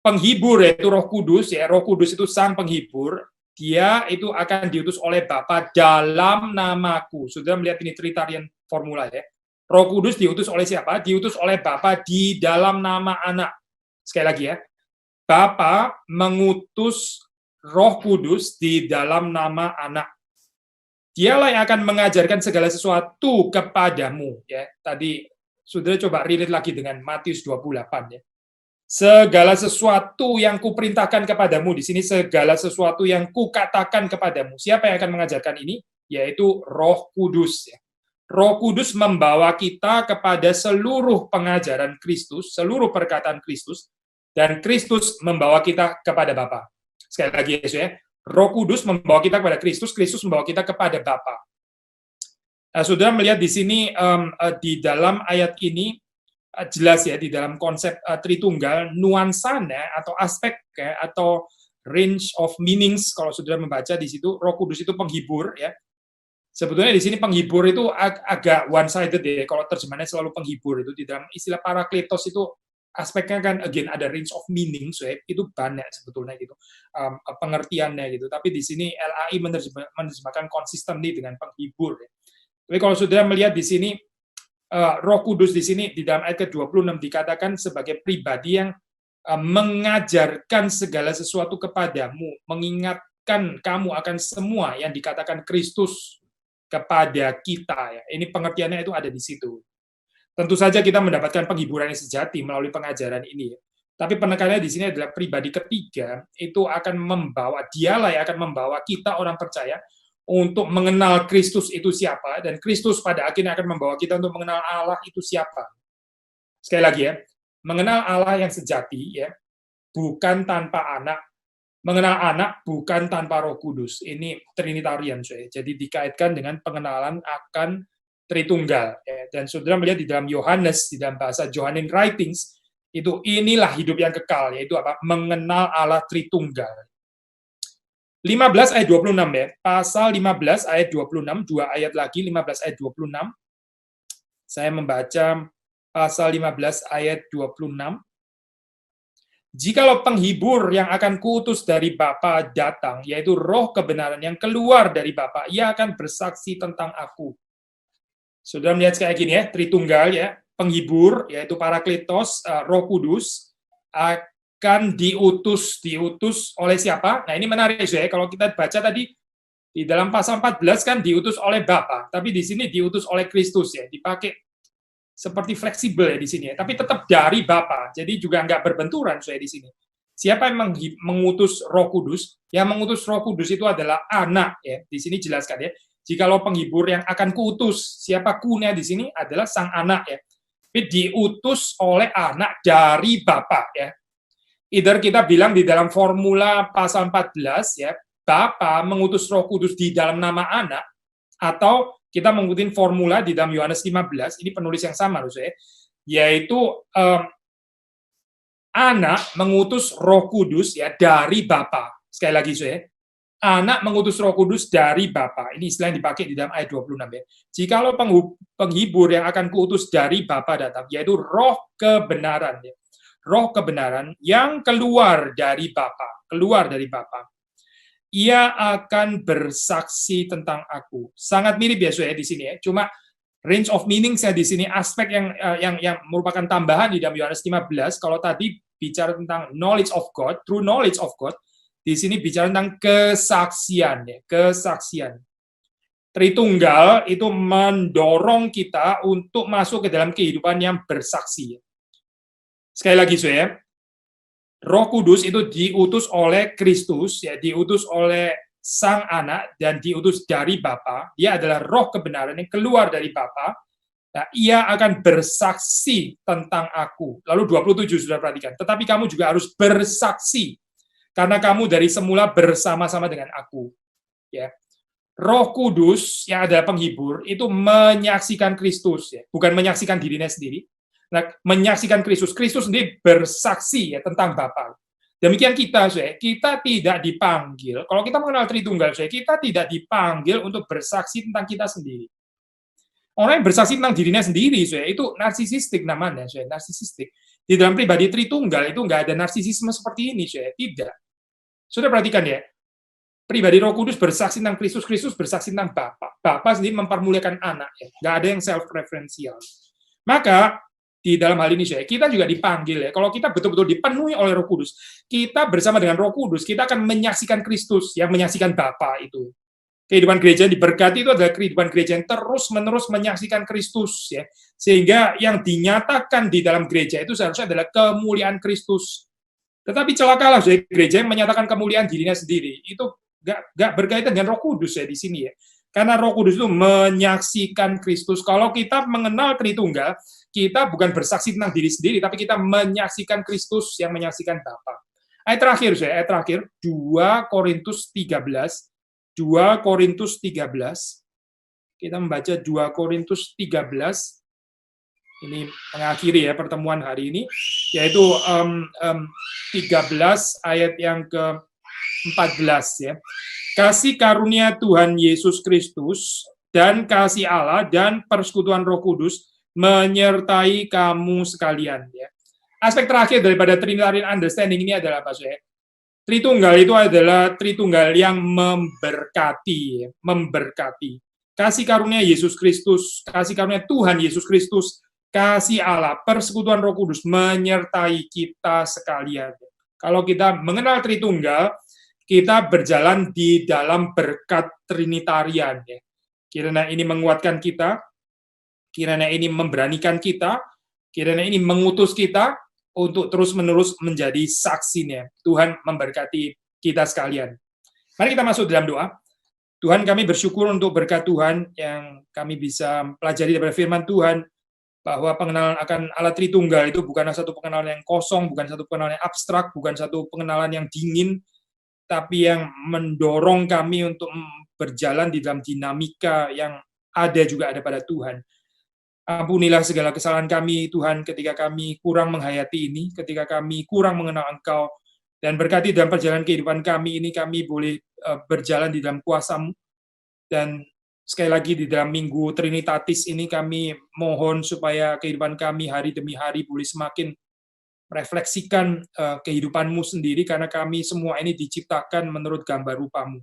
Penghibur yaitu Roh Kudus, ya. Roh Kudus itu sang penghibur. Dia itu akan diutus oleh Bapa dalam namaku. Sudah melihat ini Tritarian formula, ya. Roh Kudus diutus oleh siapa? Diutus oleh Bapa di dalam nama Anak. Sekali lagi, ya. Bapa mengutus Roh Kudus di dalam nama Anak. Dialah yang akan mengajarkan segala sesuatu kepadamu, ya. Tadi Saudara coba relate lagi dengan Matius 28, ya. Segala sesuatu yang kuperintahkan kepadamu, di sini segala sesuatu yang kukatakan kepadamu. Siapa yang akan mengajarkan ini? Yaitu Roh Kudus, ya. Roh Kudus membawa kita kepada seluruh pengajaran Kristus, seluruh perkataan Kristus, dan Kristus membawa kita kepada Bapa. Sekali lagi, ya. Roh Kudus membawa kita kepada Kristus, Kristus membawa kita kepada Bapa. Saudara melihat di sini di dalam ayat ini jelas, ya, di dalam konsep Tritunggal, nuansanya atau aspek, ya, atau range of meanings, kalau saudara membaca di situ, Roh Kudus itu penghibur, ya. Sebetulnya di sini penghibur itu agak one-sided, ya. Kalau terjemahannya selalu penghibur, itu di dalam istilah parakletos itu aspeknya kan again ada range of meaning, so itu banyak sebetulnya gitu pengertiannya gitu. Tapi di sini LAI menerjemahkan konsisten dengan penghibur, ya. Tapi kalau saudara melihat di sini Roh Kudus di sini di dalam ayat ke-26 dikatakan sebagai pribadi yang mengajarkan segala sesuatu kepadamu, mengingatkan kamu akan semua yang dikatakan Kristus kepada kita, ya. Ini pengertiannya itu ada di situ. Tentu saja kita mendapatkan penghiburan yang sejati melalui pengajaran ini, ya. Tapi penekanannya di sini adalah pribadi ketiga itu akan membawa, dialah yang akan membawa kita orang percaya untuk mengenal Kristus itu siapa, dan Kristus pada akhirnya akan membawa kita untuk mengenal Allah itu siapa. Sekali lagi, ya, mengenal Allah yang sejati, ya, bukan tanpa Anak, mengenal Anak bukan tanpa Roh Kudus. Ini Trinitarian, ya. Jadi dikaitkan dengan pengenalan akan Tritunggal, ya. Dan saudara melihat di dalam Yohanes, di dalam bahasa Johannine Writings, itu inilah hidup yang kekal, yaitu apa? Mengenal Allah Tritunggal. 15 ayat 26, ya. Pasal 15 ayat 26, 2 ayat lagi, 15 ayat 26. Saya membaca pasal 15 ayat 26. Jikalau penghibur yang akan kuutus dari Bapa datang, yaitu Roh kebenaran yang keluar dari Bapa, ia akan bersaksi tentang aku. Saudara melihat kayak gini ya, Tritunggal ya, penghibur yaitu Parakletos, Roh Kudus akan diutus oleh siapa? Nah, ini menarik ya, kalau kita baca tadi di dalam pasal 14 kan diutus oleh Bapa, tapi di sini diutus oleh Kristus ya, dipakai seperti fleksibel ya di sini ya, tapi tetap dari Bapa. Jadi juga nggak berbenturan saya di sini. Siapa yang mengutus Roh Kudus? Yang mengutus Roh Kudus itu adalah Anak ya. Di sini jelaskan ya. Jikalau penghibur yang akan kuutus, siapa kunya di sini adalah Sang Anak ya. Tapi diutus oleh Anak dari Bapa ya. Either kita bilang di dalam formula pasal 14 ya, Bapa mengutus Roh Kudus di dalam nama Anak, atau kita mengikuti formula di dalam Yohanes 15, ini penulis yang sama loh saya, yaitu Anak mengutus Roh Kudus ya dari Bapa. Sekali lagi saya, Anak mengutus Roh Kudus dari Bapa. Ini istilah yang dipakai di dalam ayat 26 ya. Jikalau penghibur yang akan kuutus dari Bapa datang, yaitu Roh kebenaran ya. Roh kebenaran yang keluar dari Bapa, Ia akan bersaksi tentang aku. Sangat mirip ya saya di sini ya. Cuma range of meaning saya di sini, aspek yang merupakan tambahan di dalam Yohanes 15. Kalau tadi bicara tentang knowledge of God, true knowledge of God, di sini bicara tentang kesaksian ya, kesaksian. Tritunggal itu mendorong kita untuk masuk ke dalam kehidupan yang bersaksi. Sekali lagi saya, Roh Kudus itu diutus oleh Kristus ya, diutus oleh Sang Anak dan diutus dari Bapa. Dia adalah Roh kebenaran yang keluar dari Bapa. Nah, ia akan bersaksi tentang aku. Lalu 27 sudah perhatikan. Tetapi kamu juga harus bersaksi karena kamu dari semula bersama-sama dengan aku. Ya. Roh Kudus yang adalah penghibur itu menyaksikan Kristus ya, bukan menyaksikan dirinya sendiri. Nah, menyaksikan Kristus. Kristus sendiri bersaksi ya tentang Bapa. Demikian kita tidak dipanggil. Kalau kita mengenal Tritunggal, kita tidak dipanggil untuk bersaksi tentang kita sendiri. Orang yang bersaksi tentang dirinya sendiri, itu narsisistik namanya, narsisistik. Di dalam pribadi Tritunggal itu nggak ada narsisisme seperti ini, tidak. Sudah perhatikan ya, pribadi Roh Kudus bersaksi tentang Kristus, Kristus bersaksi tentang Bapa. Bapa sendiri mempermuliakan Anak, ya. Nggak ada yang self-referensial. Maka di dalam hal ini kita juga dipanggil ya. Kalau kita betul-betul dipenuhi oleh Roh Kudus, kita bersama dengan Roh Kudus, kita akan menyaksikan Kristus yang menyaksikan Bapa itu. Kehidupan gereja yang diberkati itu adalah kehidupan gereja yang terus-menerus menyaksikan Kristus ya. Sehingga yang dinyatakan di dalam gereja itu seharusnya adalah kemuliaan Kristus. Tetapi celakalah gereja yang menyatakan kemuliaan dirinya sendiri. Itu nggak berkaitan dengan Roh Kudus ya di sini ya. Karena Roh Kudus itu menyaksikan Kristus. Kalau kita mengenal Tritunggal, kita bukan bersaksi tentang diri sendiri, tapi kita menyaksikan Kristus yang menyaksikan Bapa. Ayat terakhir, 2 Korintus 13. 2 Korintus 13. Kita membaca 2 Korintus 13. Ini mengakhiri ya pertemuan hari ini, yaitu 13 ayat yang ke-14 ya. Kasih karunia Tuhan Yesus Kristus dan kasih Allah dan persekutuan Roh Kudus menyertai kamu sekalian ya. Aspek terakhir daripada Trinitarian understanding ini adalah apa saya? Tritunggal itu adalah Tritunggal yang memberkati, memberkati. Kasih karunia Yesus Kristus, kasih karunia Tuhan Yesus Kristus, kasih Allah, persekutuan Roh Kudus menyertai kita sekalian. Kalau kita mengenal Tritunggal, kita berjalan di dalam berkat Trinitarian ya. Kiranya ini menguatkan kita, kiranya ini memberanikan kita, kiranya ini mengutus kita untuk terus-menerus menjadi saksinya. Tuhan memberkati kita sekalian. Mari kita masuk dalam doa. Tuhan, kami bersyukur untuk berkat Tuhan yang kami bisa pelajari daripada firman Tuhan, bahwa pengenalan akan Allah Tritunggal itu bukanlah satu pengenalan yang kosong, bukan satu pengenalan yang abstrak, bukan satu pengenalan yang dingin, tapi yang mendorong kami untuk berjalan di dalam dinamika yang ada pada Tuhan. Ampunilah segala kesalahan kami, Tuhan, ketika kami kurang menghayati ini, ketika kami kurang mengenal Engkau, dan berkati dalam perjalanan kehidupan kami ini, kami boleh berjalan di dalam kuasa-Mu. Dan sekali lagi di dalam minggu Trinitatis ini, kami mohon supaya kehidupan kami hari demi hari boleh semakin refleksikan kehidupan-Mu sendiri, karena kami semua ini diciptakan menurut gambar rupa-Mu.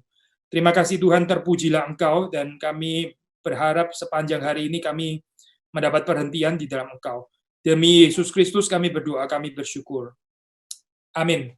Terima kasih Tuhan, terpujilah Engkau, dan kami berharap sepanjang hari ini kami mendapat perhentian di dalam Engkau. Demi Yesus Kristus kami berdoa, kami bersyukur. Amin.